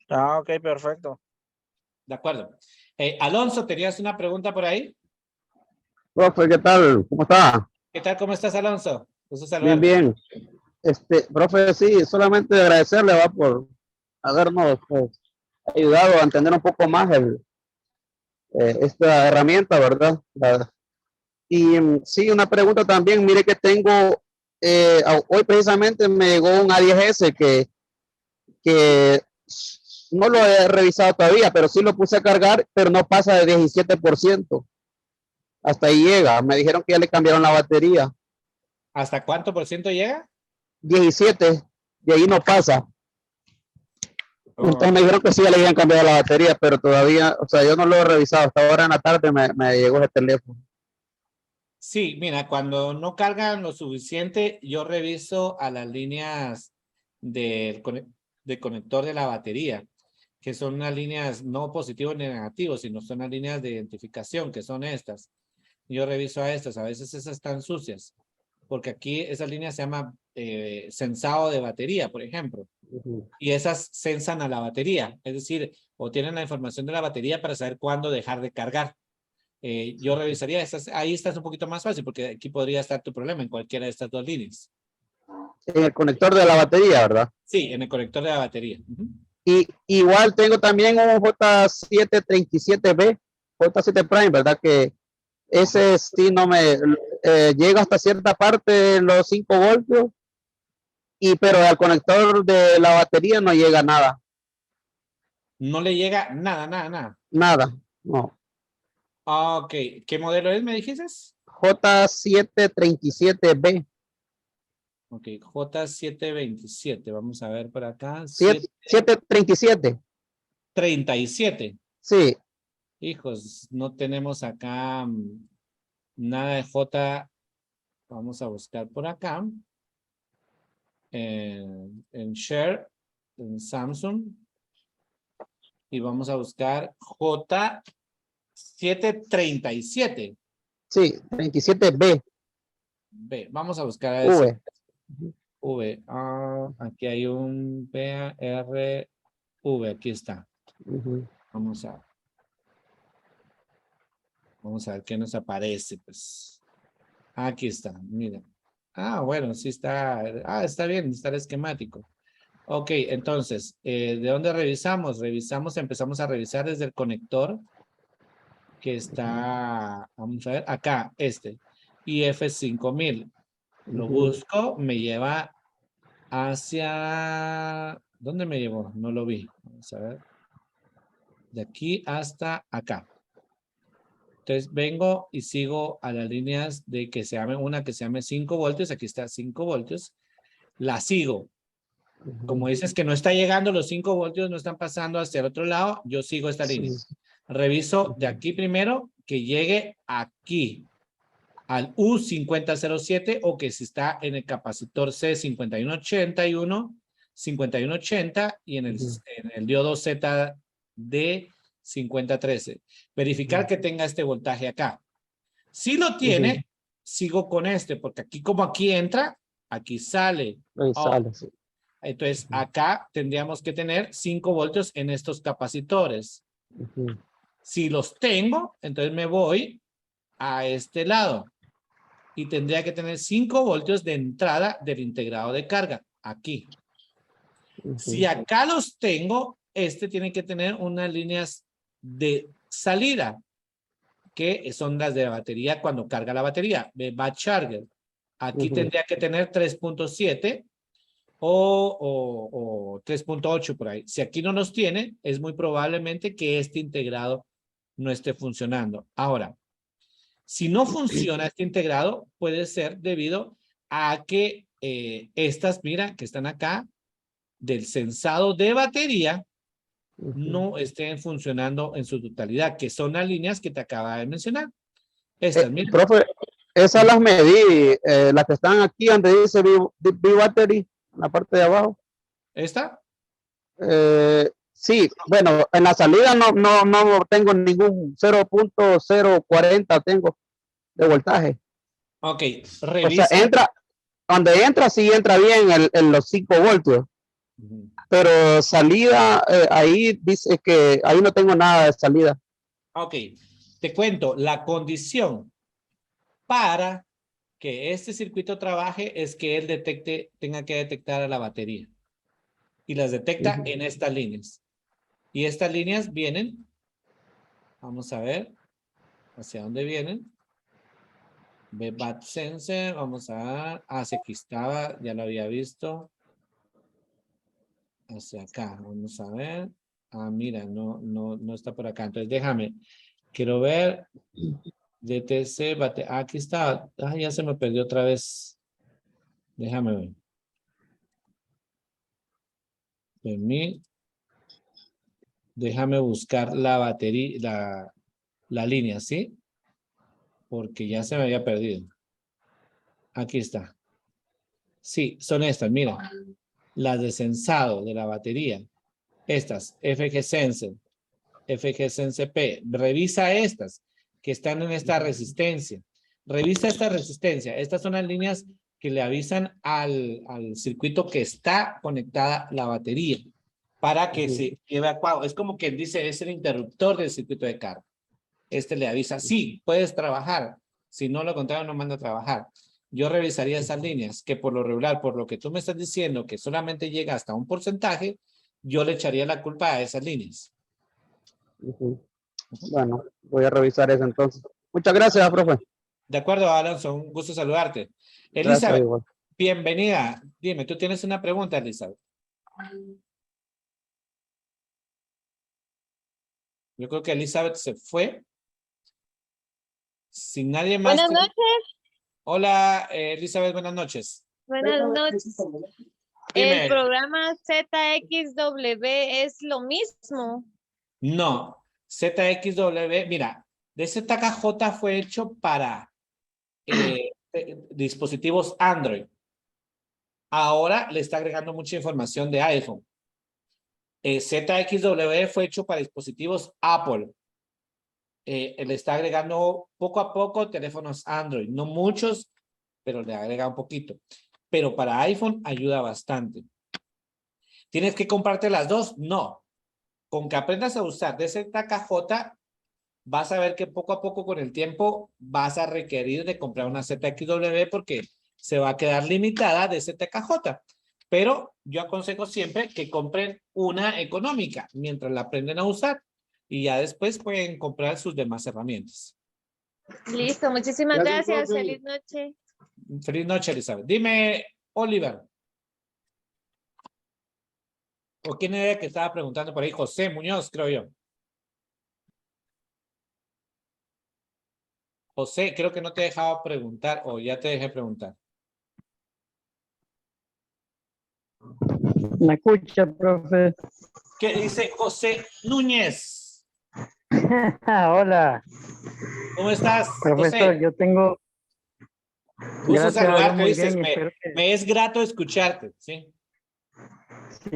Ah, ok, perfecto. De acuerdo. Alonso, ¿tenías una pregunta por ahí? Profe, ¿qué tal? ¿Cómo está? ¿Qué tal? ¿Cómo estás, Alonso? Gusto Bien, saludarte. bien. Profe, sí, solamente agradecerle por habernos ayudado a entender un poco más esta herramienta, ¿verdad? Sí, una pregunta también, mire que tengo, hoy precisamente me llegó un A10S que no lo he revisado todavía, pero sí lo puse a cargar, pero no pasa de 17%. Hasta ahí llega. Me dijeron que ya le cambiaron la batería. ¿Hasta cuánto por ciento llega? 17, de ahí no pasa. Entonces me dijeron que sí, ya le habían cambiado la batería, pero todavía, o sea, yo no lo he revisado. Hasta ahora en la tarde me llegó ese teléfono. Sí, mira, cuando no cargan lo suficiente, yo reviso a las líneas de conector de la batería, que son unas líneas no positivos ni negativos, sino son las líneas de identificación, que son estas. Yo reviso a estas, a veces esas están sucias, porque aquí esa línea se llama sensado de batería, por ejemplo. Y esas sensan a la batería, es decir, o tienen la información de la batería para saber cuándo dejar de cargar. Yo revisaría esas, ahí estás un poquito más fácil, porque aquí podría estar tu problema en cualquiera de estas dos líneas. En el conector de la batería, ¿verdad? Sí, en el conector de la batería. Y igual tengo también un J737B, J7 Prime, ¿verdad? Que ese sí no me llega hasta cierta parte los 5 voltios, pero al conector de la batería no llega nada. No le llega nada. Nada, no. Ok, ¿qué modelo es, me dijiste? J737B. Ok, J727, vamos a ver por acá. 737. 37. Sí. Hijos, no tenemos acá nada de J. Vamos a buscar por acá. En Share, en Samsung. Y vamos a buscar J737. Sí, 37B. B. Vamos a buscar a ese. V. Aquí hay un B-R-V. Aquí está. Vamos a ver qué nos aparece. Pues. Aquí está. Mira. Bueno, sí está. Está bien. Está el esquemático. Ok, entonces, ¿de dónde revisamos? Empezamos a revisar desde el conector que está, vamos a ver, acá, IF5000. Lo busco, me lleva hacia, ¿dónde me llevó? No lo vi. Vamos a ver. De aquí hasta acá. Entonces vengo y sigo a las líneas de que se llame una que se llame 5 voltios. Aquí está 5 voltios. La sigo. Como dices que no está llegando, los 5 voltios no están pasando hacia el otro lado, yo sigo esta línea. Reviso de aquí primero que llegue aquí al U5007 o que si está en el capacitor C5181, 5180 y en el diodo ZD 5013. Verificar que tenga este voltaje acá. Si lo tiene, sigo con este, porque aquí como aquí entra, aquí sale. Ahí sale, sí. Entonces, acá tendríamos que tener 5 voltios en estos capacitores. Si los tengo, entonces me voy a este lado. Y tendría que tener 5 voltios de entrada del integrado de carga. Aquí. Si acá los tengo, este tiene que tener unas líneas de salida. Que son las de la batería cuando carga la batería. De batch charger. Aquí tendría que tener 3.7. O 3.8 por ahí. Si aquí no los tiene, es muy probablemente que este integrado no esté funcionando. Ahora, si no funciona este integrado, puede ser debido a que estas, mira, que están acá, del sensado de batería, no estén funcionando en su totalidad, que son las líneas que te acaba de mencionar. Estas, mira. Profe, esas las medí, las que están aquí donde dice B-Battery, en la parte de abajo. ¿Esta? Sí, bueno, en la salida no tengo ningún 0.040 tengo de voltaje. Ok, revisa. O sea, donde entra sí entra bien en los 5 voltios. Pero salida, ahí dice que ahí no tengo nada de salida. Ok, te cuento, la condición para que este circuito trabaje es que él tenga que detectar a la batería. Y las detecta en estas líneas. Y estas líneas vienen, vamos a ver, hacia dónde vienen. BAT sensor, vamos a ver, hacia aquí estaba, ya lo había visto. Hacia acá, vamos a ver. Mira, no está por acá. Entonces déjame, quiero ver. DTC, aquí está. Ya se me perdió otra vez. Déjame ver. Déjame buscar la batería, la línea, ¿sí? Porque ya se me había perdido. Aquí está. Sí, son estas, mira. Las de sensado de la batería. Estas, FG Sensor, FG Sense P. Revisa estas que están en esta resistencia. Revisa esta resistencia. Estas son las líneas que le avisan al circuito que está conectada la batería para que se lleve a cabo. Es como que dice, es el interruptor del circuito de carga. Este le avisa, sí, puedes trabajar. Si no, lo contrario, no manda a trabajar. Yo revisaría esas líneas, que por lo regular, por lo que tú me estás diciendo, que solamente llega hasta un porcentaje, yo le echaría la culpa a esas líneas. Bueno, voy a revisar eso entonces. Muchas gracias, profe. De acuerdo, Alonso, un gusto saludarte. Elizabeth, bienvenida. Dime, ¿tú tienes una pregunta, Elizabeth? Yo creo que Elizabeth se fue. Sin nadie más. Buenas noches. Hola, Elizabeth, buenas noches. Buenas noches. Dime. ¿El programa ZXW es lo mismo? No, ZXW, mira, DZKJ fue hecho para dispositivos Android. Ahora le está agregando mucha información de iPhone. ZXW fue hecho para dispositivos Apple. Le está agregando poco a poco teléfonos Android. No muchos, pero le agrega un poquito. Pero para iPhone ayuda bastante. ¿Tienes que comprarte las dos? No. Con que aprendas a usar DZKJ, vas a ver que poco a poco con el tiempo vas a requerir de comprar una ZXW porque se va a quedar limitada de ZKJ. Pero yo aconsejo siempre que compren una económica mientras la aprenden a usar y ya después pueden comprar sus demás herramientas. Listo, muchísimas gracias. Feliz noche. Feliz noche, Elizabeth. Dime, Oliver. ¿O quién era que estaba preguntando por ahí? José Muñoz, creo yo. José, creo que no te he dejado preguntar o ya te dejé preguntar. ¿Me escucha, profe? ¿Qué dice José Núñez? Hola. ¿Cómo estás, Profesor, José? yo tengo... Gusto Gracias a Dios, saludarte, muy dices, bien, espero que... me es grato escucharte, ¿sí? Sí,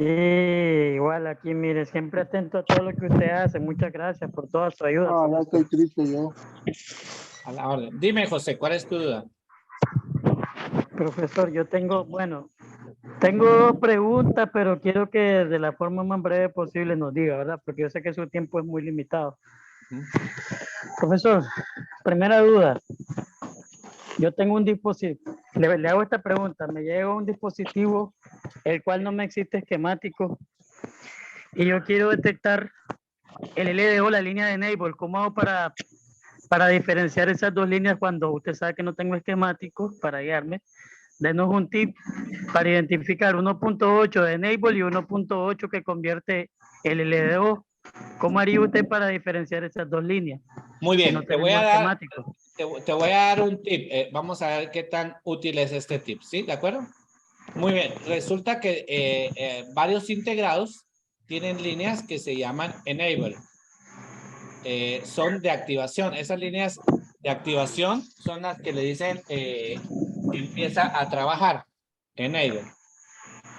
igual aquí, mire, siempre atento a todo lo que usted hace. Muchas gracias por toda su ayuda. No, ya estoy triste yo. A la orden. Dime, José, ¿cuál es tu duda? Profesor, yo tengo, bueno, tengo dos preguntas, pero quiero que de la forma más breve posible nos diga, ¿verdad? Porque yo sé que su tiempo es muy limitado. Profesor, primera duda. Yo tengo un dispositivo, le hago esta pregunta, me llega un dispositivo el cual no me existe esquemático y yo quiero detectar el LDO, la línea de enable. ¿Cómo hago para diferenciar esas dos líneas cuando usted sabe que no tengo esquemático para guiarme? Denos un tip para identificar 1.8 de enable y 1.8 que convierte el LDO. ¿Cómo haría usted para diferenciar esas dos líneas? Muy bien, Si no te voy a dar, esquemático. te voy a dar un tip. Vamos a ver qué tan útil es este tip, ¿sí? ¿De acuerdo? Muy bien, resulta que varios integrados tienen líneas que se llaman enable. Son de activación. Esas líneas de activación son las que le dicen empieza a trabajar. Enable.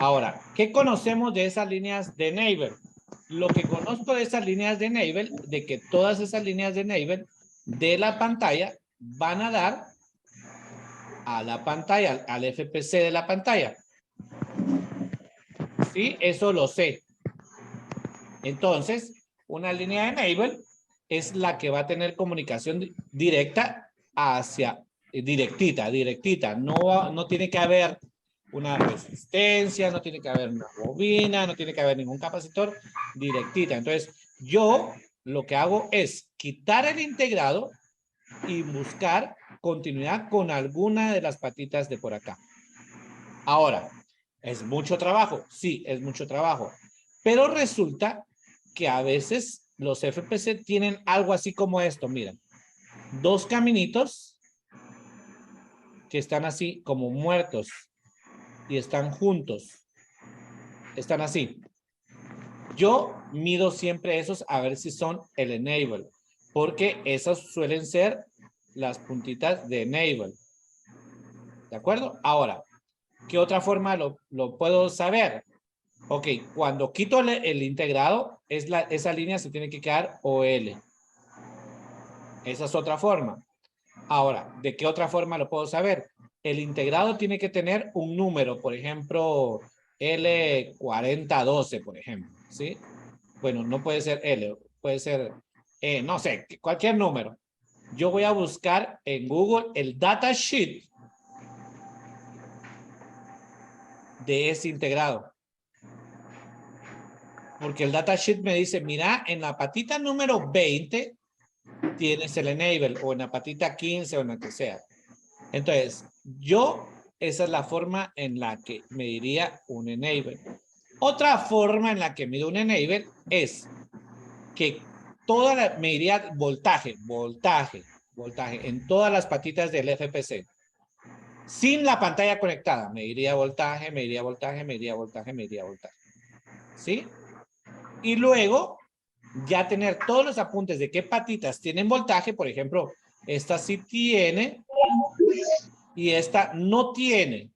Ahora, ¿qué conocemos de esas líneas de enable? Lo que conozco de esas líneas de enable, de que todas esas líneas de enable de la pantalla van a dar a la pantalla, al FPC de la pantalla. Sí, eso lo sé. Entonces, una línea de enable es la que va a tener comunicación directa hacia, directita. No tiene que haber una resistencia, no tiene que haber una bobina, no tiene que haber ningún capacitor, directita. Entonces, yo lo que hago es quitar el integrado y buscar continuidad con alguna de las patitas de por acá. Ahora, ¿es mucho trabajo? Sí, es mucho trabajo. Pero resulta que a veces los FPC tienen algo así como esto, miren. Dos caminitos que están así como muertos y están juntos. Están así. Yo mido siempre esos a ver si son el enable, porque esos suelen ser las puntitas de enable. ¿De acuerdo? Ahora, ¿qué otra forma lo puedo saber? Ok, cuando quito el integrado, esa línea se tiene que quedar OL. Esa es otra forma. Ahora, ¿de qué otra forma lo puedo saber? El integrado tiene que tener un número, por ejemplo, L4012, por ejemplo, ¿sí? Bueno, no puede ser L, puede ser, no sé, cualquier número. Yo voy a buscar en Google el datasheet de ese integrado. Porque el datasheet me dice, mira, en la patita número 20 tienes el enable, o en la patita 15 o en la que sea. Entonces, esa es la forma en la que mediría un enable. Otra forma en la que mido un enable es que mediría voltaje en todas las patitas del FPC. Sin la pantalla conectada, mediría voltaje. ¿Sí? Y luego ya tener todos los apuntes de qué patitas tienen voltaje. Por ejemplo, esta sí tiene y esta no tiene.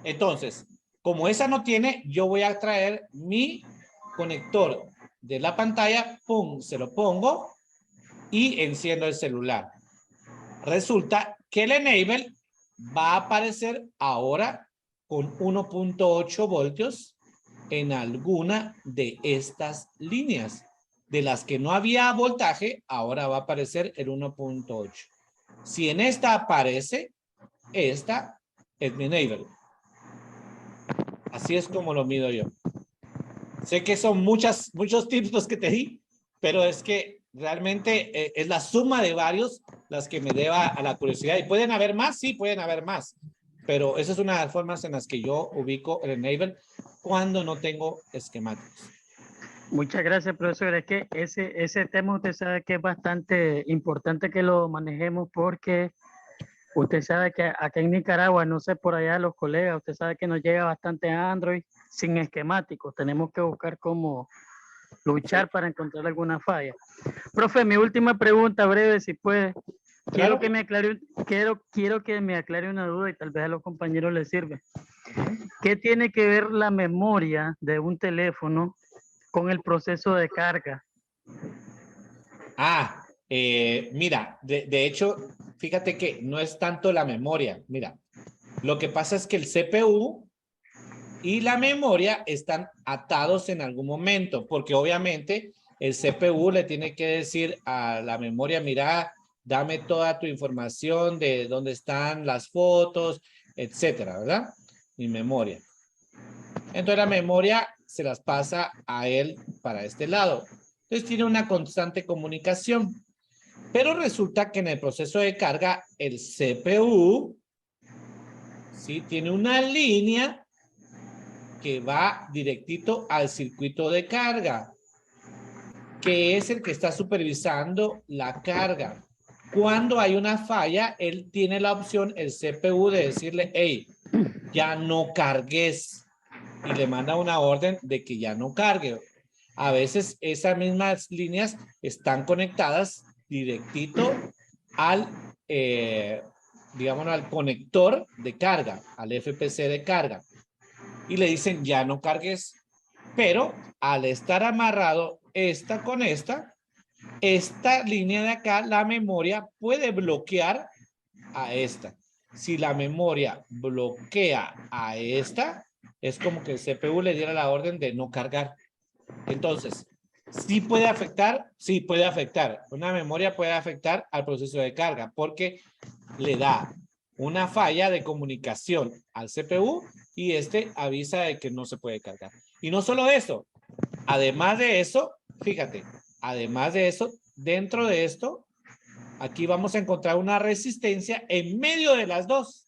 Entonces, como esa no tiene, yo voy a traer mi conector de la pantalla, pum, se lo pongo y enciendo el celular. Resulta que el enable va a aparecer ahora con 1.8 voltios en alguna de estas líneas. De las que no había voltaje, ahora va a aparecer el 1.8. Si en esta aparece, esta es mi enable. Así es como lo mido yo. Sé que son muchos tips los que te di, pero es que realmente es la suma de varios las que me lleva a la curiosidad. ¿Y pueden haber más? Sí, pueden haber más. Pero esa es una de las formas en las que yo ubico el enable cuando no tengo esquemáticos. Muchas gracias, profesor. Es que ese tema usted sabe que es bastante importante que lo manejemos porque usted sabe que acá en Nicaragua, no sé por allá los colegas, usted sabe que nos llega bastante Android sin esquemáticos. Tenemos que buscar cómo luchar para encontrar alguna falla. Profe, mi última pregunta breve, si puede. Quiero que me aclare, quiero que me aclare una duda y tal vez a los compañeros les sirve. ¿Qué tiene que ver la memoria de un teléfono con el proceso de carga? Mira, de hecho, fíjate que no es tanto la memoria. Mira, lo que pasa es que el CPU y la memoria están atados en algún momento, porque obviamente el CPU le tiene que decir a la memoria, mira, dame toda tu información de dónde están las fotos, etcétera, ¿verdad? Mi memoria. Entonces la memoria se las pasa a él para este lado. Entonces tiene una constante comunicación. Pero resulta que en el proceso de carga, el CPU, ¿sí? Tiene una línea que va directito al circuito de carga, que es el que está supervisando la carga. Cuando hay una falla, él tiene la opción, el CPU, de decirle, hey, ya no cargues, y le manda una orden de que ya no cargue. A veces esas mismas líneas están conectadas directito al, digámoslo, al conector de carga, al FPC de carga. Y le dicen, ya no cargues. Pero al estar amarrado esta con esta línea de acá, la memoria puede bloquear a esta. Si la memoria bloquea a esta, es como que el CPU le diera la orden de no cargar. Entonces, ¿sí puede afectar? Sí, puede afectar. Una memoria puede afectar al proceso de carga porque le da una falla de comunicación al CPU y este avisa de que no se puede cargar. Y no solo eso, además de eso, fíjate, además de eso, dentro de esto, aquí vamos a encontrar una resistencia en medio de las dos.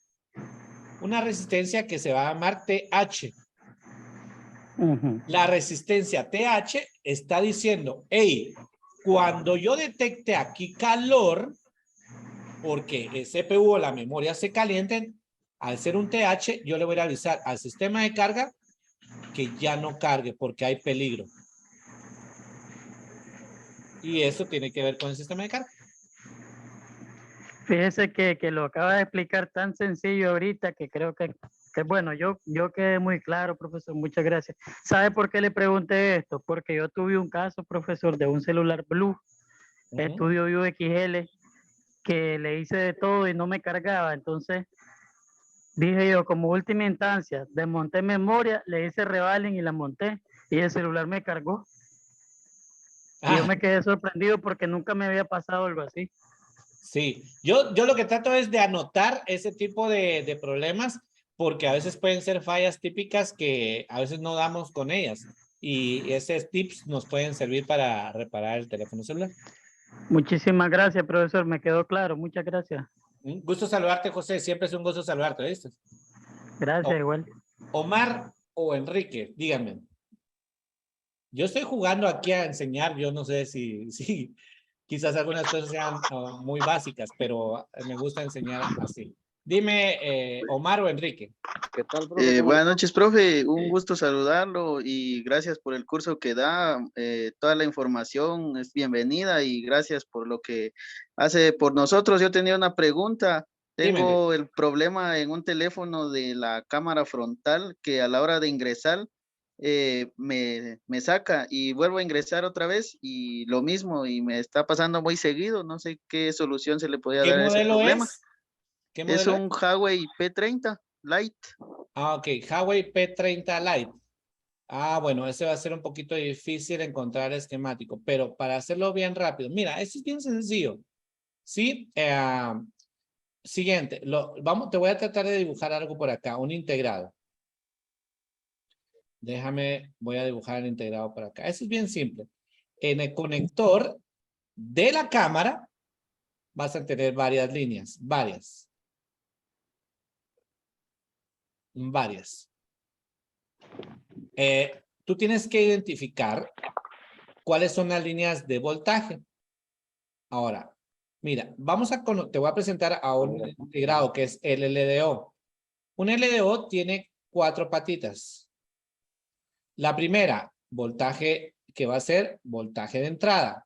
Una resistencia que se va a llamar TH. La resistencia TH está diciendo, hey, cuando yo detecte aquí calor, porque el CPU o la memoria se calienten, al ser un TH, yo le voy a avisar al sistema de carga que ya no cargue porque hay peligro. Y eso tiene que ver con el sistema de carga. Fíjese que lo acaba de explicar tan sencillo ahorita que creo que bueno, yo quedé muy claro, profesor, muchas gracias. ¿Sabe por qué le pregunté esto? Porque yo tuve un caso, profesor, de un celular Blue, estudio UXL, que le hice de todo y no me cargaba, entonces dije yo, como última instancia, desmonté memoria, le hice reballing y la monté, y el celular me cargó. Y yo me quedé sorprendido porque nunca me había pasado algo así. Sí, yo lo que trato es de anotar ese tipo de problemas porque a veces pueden ser fallas típicas que a veces no damos con ellas y esos tips nos pueden servir para reparar el teléfono celular. Muchísimas gracias, profesor, me quedó claro, muchas gracias. Un gusto saludarte, José, siempre es un gusto saludarte, ¿viste? Gracias, igual. Omar o Enrique, díganme. Yo estoy jugando aquí a enseñar, yo no sé si quizás algunas cosas sean muy básicas, pero me gusta enseñar así. Dime, Omar o Enrique. ¿Qué tal, profe? Buenas noches, profe. Un gusto saludarlo y gracias por el curso que da. Toda la información es bienvenida y gracias por lo que hace por nosotros. Yo tenía una pregunta. Tengo el problema en un teléfono de la cámara frontal que a la hora de ingresar me saca y vuelvo a ingresar otra vez y lo mismo y me está pasando muy seguido. No sé qué solución se le podía dar a ese problema. ¿Qué modelo es un Huawei P30 Lite. Ok, Huawei P30 Lite. Bueno, ese va a ser un poquito difícil encontrar esquemático, pero para hacerlo bien rápido, mira, esto es bien sencillo. ¿Sí? Siguiente, te voy a tratar de dibujar algo por acá, un integrado. Voy a dibujar el integrado por acá. Eso es bien simple. En el conector de la cámara vas a tener varias líneas, varias. Tú tienes que identificar ¿cuáles son las líneas de voltaje? Ahora, mira, te voy a presentar a un integrado que es el LDO. Un LDO tiene 4 patitas. La primera, voltaje que va a ser voltaje de entrada.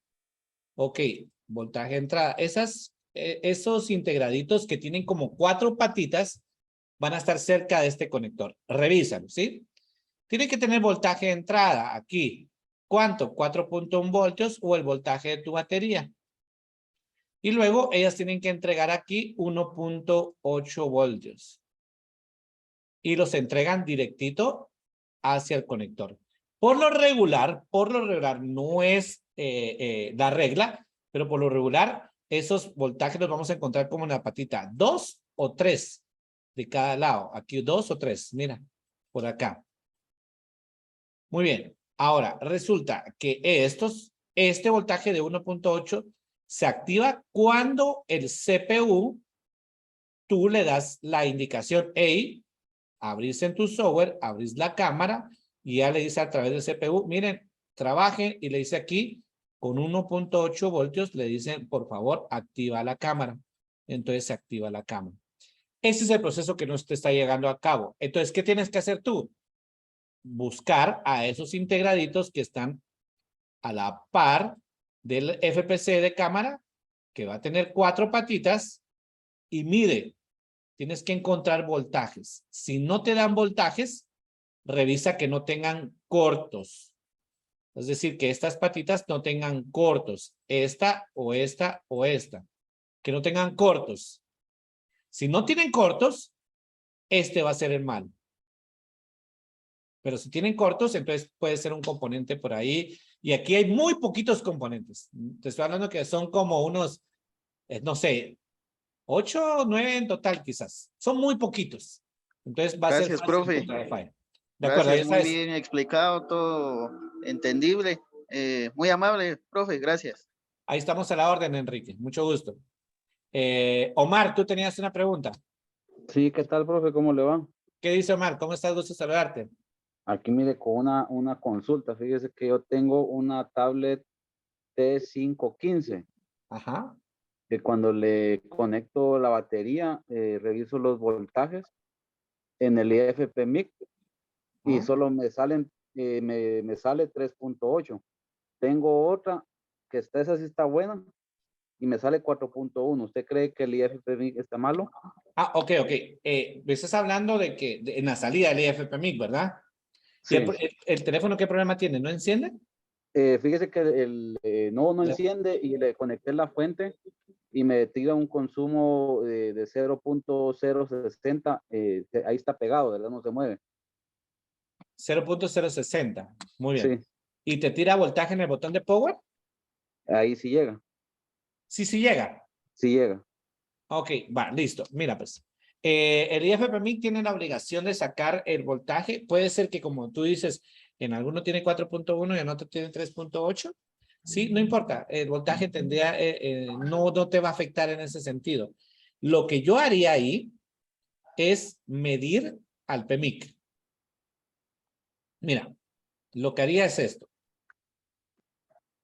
Ok, voltaje de entrada. Esos integraditos que tienen como 4 patitas van a estar cerca de este conector. Revísalo, ¿sí? Tiene que tener voltaje de entrada aquí. ¿Cuánto? 4.1 voltios o el voltaje de tu batería. Y luego ellas tienen que entregar aquí 1.8 voltios. Y los entregan directito hacia el conector. Por lo regular no es la regla, pero por lo regular esos voltajes los vamos a encontrar como en la patita 2 o 3 de cada lado. Aquí 2 o 3, mira, por acá. Muy bien. Ahora, resulta que este voltaje de 1.8 se activa cuando el CPU, tú le das la indicación, hey, abrís en tu software, abrís la cámara y ya le dice a través del CPU, miren, trabajen y le dice aquí con 1.8 voltios, le dicen, por favor, activa la cámara. Entonces se activa la cámara. Ese es el proceso que no te está llegando a cabo. Entonces, ¿qué tienes que hacer tú? Buscar a esos integraditos que están a la par del FPC de cámara, que va a tener 4 patitas, y mide, tienes que encontrar voltajes. Si no te dan voltajes, revisa que no tengan cortos. Es decir, que estas patitas no tengan cortos. Esta o esta o esta. Que no tengan cortos. Si no tienen cortos, este va a ser el mal. Pero si tienen cortos, entonces puede ser un componente por ahí. Y aquí hay muy poquitos componentes. Te estoy hablando que son como unos, no sé, 8 o 9 en total quizás. Son muy poquitos. Entonces va a ser fácil profe. encontrar el fallo. De Gracias, acuerdo, muy bien explicado, todo entendible. Muy amable, profe, gracias. Ahí estamos a la orden, Enrique. Mucho gusto. Omar, tú tenías una pregunta. Sí, ¿qué tal, profe? ¿Cómo le va? ¿Qué dice Omar? ¿Cómo estás? Gusto saludarte. Aquí mire con una consulta. Fíjese que yo tengo una tablet T515. Ajá. Que cuando le conecto la batería, reviso los voltajes en el IFPMIC y solo me salen, me sale 3.8. Tengo otra que esa sí está buena y me sale 4.1. ¿Usted cree que el IFPMIC está malo? Ah, ok. Me estás hablando de que en la salida del IFPMIC, ¿verdad? Sí. ¿El teléfono qué problema tiene? ¿No enciende? Fíjese que no enciende y le conecté la fuente y me tira un consumo de 0.060. Ahí está pegado, ¿verdad? No se mueve. 0.060. Muy bien. Sí. ¿Y te tira voltaje en el botón de power? Ahí sí llega. Sí llega. Sí llega. Ok, va, listo. Mira, pues. El IFPMIC tiene la obligación de sacar el voltaje. Puede ser que, como tú dices, en alguno tiene 4.1 y en otro tiene 3.8. Sí, no importa. El voltaje tendría, no te va a afectar en ese sentido. Lo que yo haría ahí es medir al PMIC. Mira, lo que haría es esto.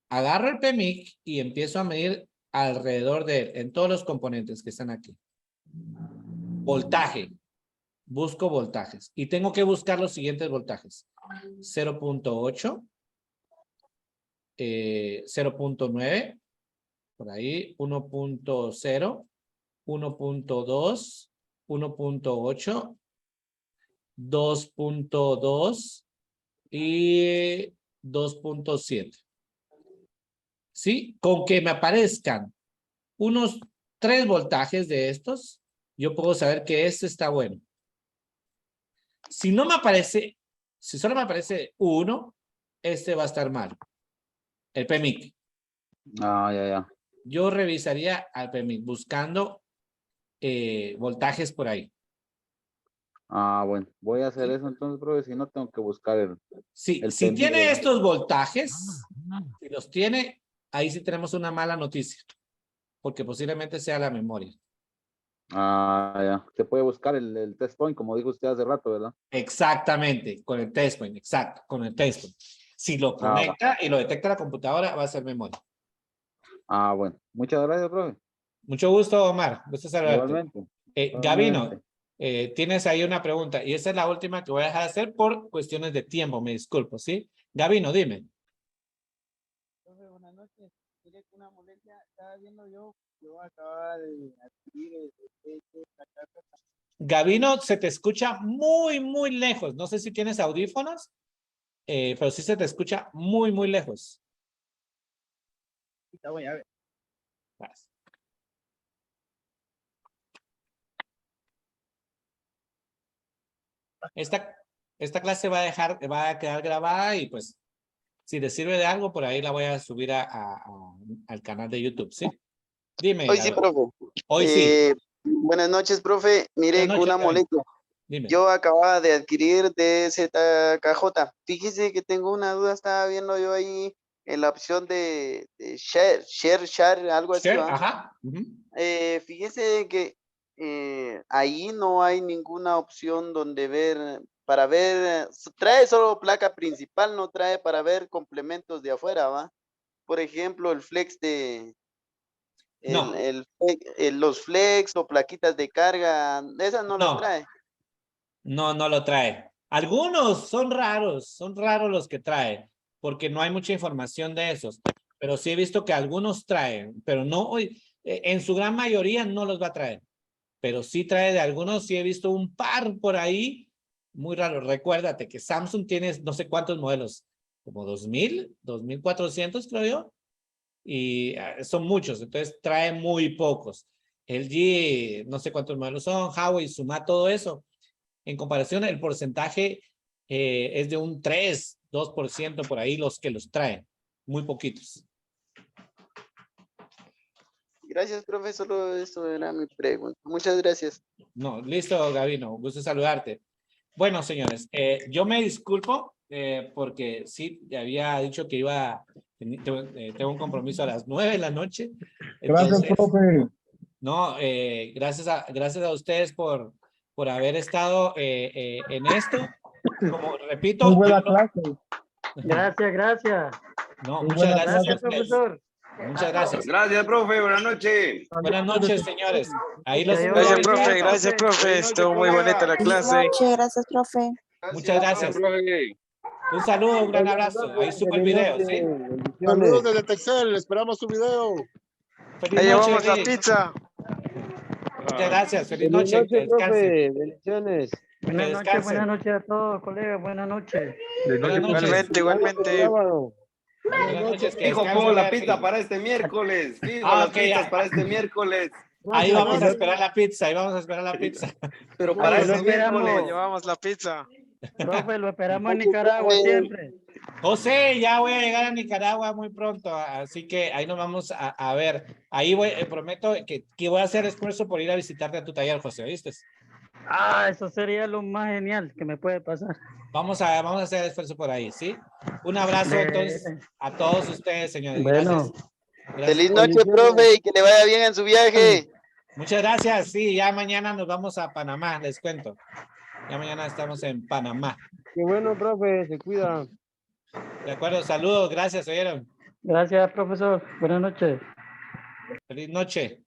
Agarro el PMIC y empiezo a medir alrededor de él, en todos los componentes que están aquí. Voltaje. Busco voltajes. Y tengo que buscar los siguientes voltajes. 0.8. 0.9. Por ahí. 1.0. 1.2. 1.8. 2.2. Y 2.7. ¿Sí? Con que me aparezcan unos 3 voltajes de estos, yo puedo saber que este está bueno. Si no me aparece, si solo me aparece 1, este va a estar mal. El PMIC. Ya. Yo revisaría al PMIC buscando voltajes por ahí. Bueno, voy a hacer eso entonces, profe, si no tengo que buscar el si PMIC, tiene ¿verdad? estos voltajes, si los tiene, ahí sí tenemos una mala noticia, porque posiblemente sea la memoria. Ya. Se puede buscar el test point, como dijo usted hace rato, ¿verdad? Exactamente, con el test point, exacto, con el test point. Si lo conecta y lo detecta la computadora, va a ser memoria. Ah, bueno. Muchas gracias, profe. Mucho gusto, Omar. Gusto saludarte. Igualmente. Gabino, tienes ahí una pregunta y esa es la última que voy a dejar de hacer por cuestiones de tiempo, me disculpo, ¿sí? Gabino, dime. Buenas noches. Mire que una molestia, estaba viendo yo acababa de adquirir esta casa. Gabino, se te escucha muy, muy lejos. No sé si tienes audífonos, pero sí se te escucha muy, muy lejos. Voy a ver. Vas. Esta clase va a quedar grabada y pues si te sirve de algo, por ahí la voy a subir al canal de YouTube, ¿sí? Dime. Hoy sí, profe. Hoy sí. Buenas noches, profe. Mire, Buenas noches, una molestia. Dime. Yo acababa de adquirir DZKJ. Fíjese que tengo una duda, estaba viendo yo ahí en la opción de share, algo así. Share, ¿va? ajá. Fíjese que ahí no hay ninguna opción donde para ver, trae solo placa principal, no trae para ver complementos de afuera, ¿va? Por ejemplo, el flex No. Los flex o plaquitas de carga, esas no las trae. No, no lo trae. Algunos son raros los que trae, porque no hay mucha información de esos. Pero sí he visto que algunos traen, pero no, en su gran mayoría no los va a traer. Pero sí trae de algunos, sí he visto un par por ahí, muy raro. Recuérdate que Samsung tiene no sé cuántos modelos, como 2000, 2400 creo yo, y son muchos, entonces trae muy pocos. LG, no sé cuántos modelos son, Huawei, suma todo eso. En comparación, el porcentaje es de un 3, 2% por ahí los que los traen, muy poquitos. Gracias, profe, solo eso era mi pregunta. Muchas gracias. No, listo, Gabino, gusto saludarte. Bueno, señores, yo me disculpo porque sí, te había dicho que tengo un compromiso a las 9 de la noche. Entonces, Gracias, profe. No, gracias a ustedes por haber estado en esto. Como repito, Muy buena clase. Gracias. No, Muy muchas buena gracias. Gracias, profesor. Muchas gracias. Gracias, profe. Buenas noches. Buenas noches, señores. Ahí los Gracias, profe. Estuvo muy bonita la clase. Gracias, profe. Muchas gracias. Un saludo, un gran abrazo. Ahí subo el video, ¿sí? Saludos desde Texel, esperamos su video. Feliz Ahí noche. llevamos la pizza. Muchas gracias. Feliz noche. Que descansen. Bendiciones. Buenas noches a todos, colegas. Buenas noches. Buenas noches. Igualmente. Buenas noches. Que Fijo, descansen, pongo la Beatriz. pizza para este miércoles. Fijo, Ah, las ok, pizzas ya. para este miércoles. Ahí vamos a esperar la pizza. Ahí vamos a esperar la pizza. Pero para Lo este esperamos. miércoles. Llevamos la pizza. Profe, lo esperamos en Nicaragua siempre. José, ya voy a llegar a Nicaragua muy pronto, así que ahí nos vamos a ver. Ahí prometo que voy a hacer esfuerzo por ir a visitarte a tu taller, José, ¿viste? Eso sería lo más genial que me puede pasar. Vamos a hacer esfuerzo por ahí, ¿sí? Un abrazo entonces a todos ustedes, señores. Bueno. Gracias. Feliz noche, profe, y que le vaya bien en su viaje. Muchas gracias. Sí, ya mañana nos vamos a Panamá, les cuento. Ya mañana estamos en Panamá. Qué bueno, profe, se cuida. De acuerdo, saludos, gracias, ¿oyeron? Gracias, profesor. Buenas noches. Feliz noche.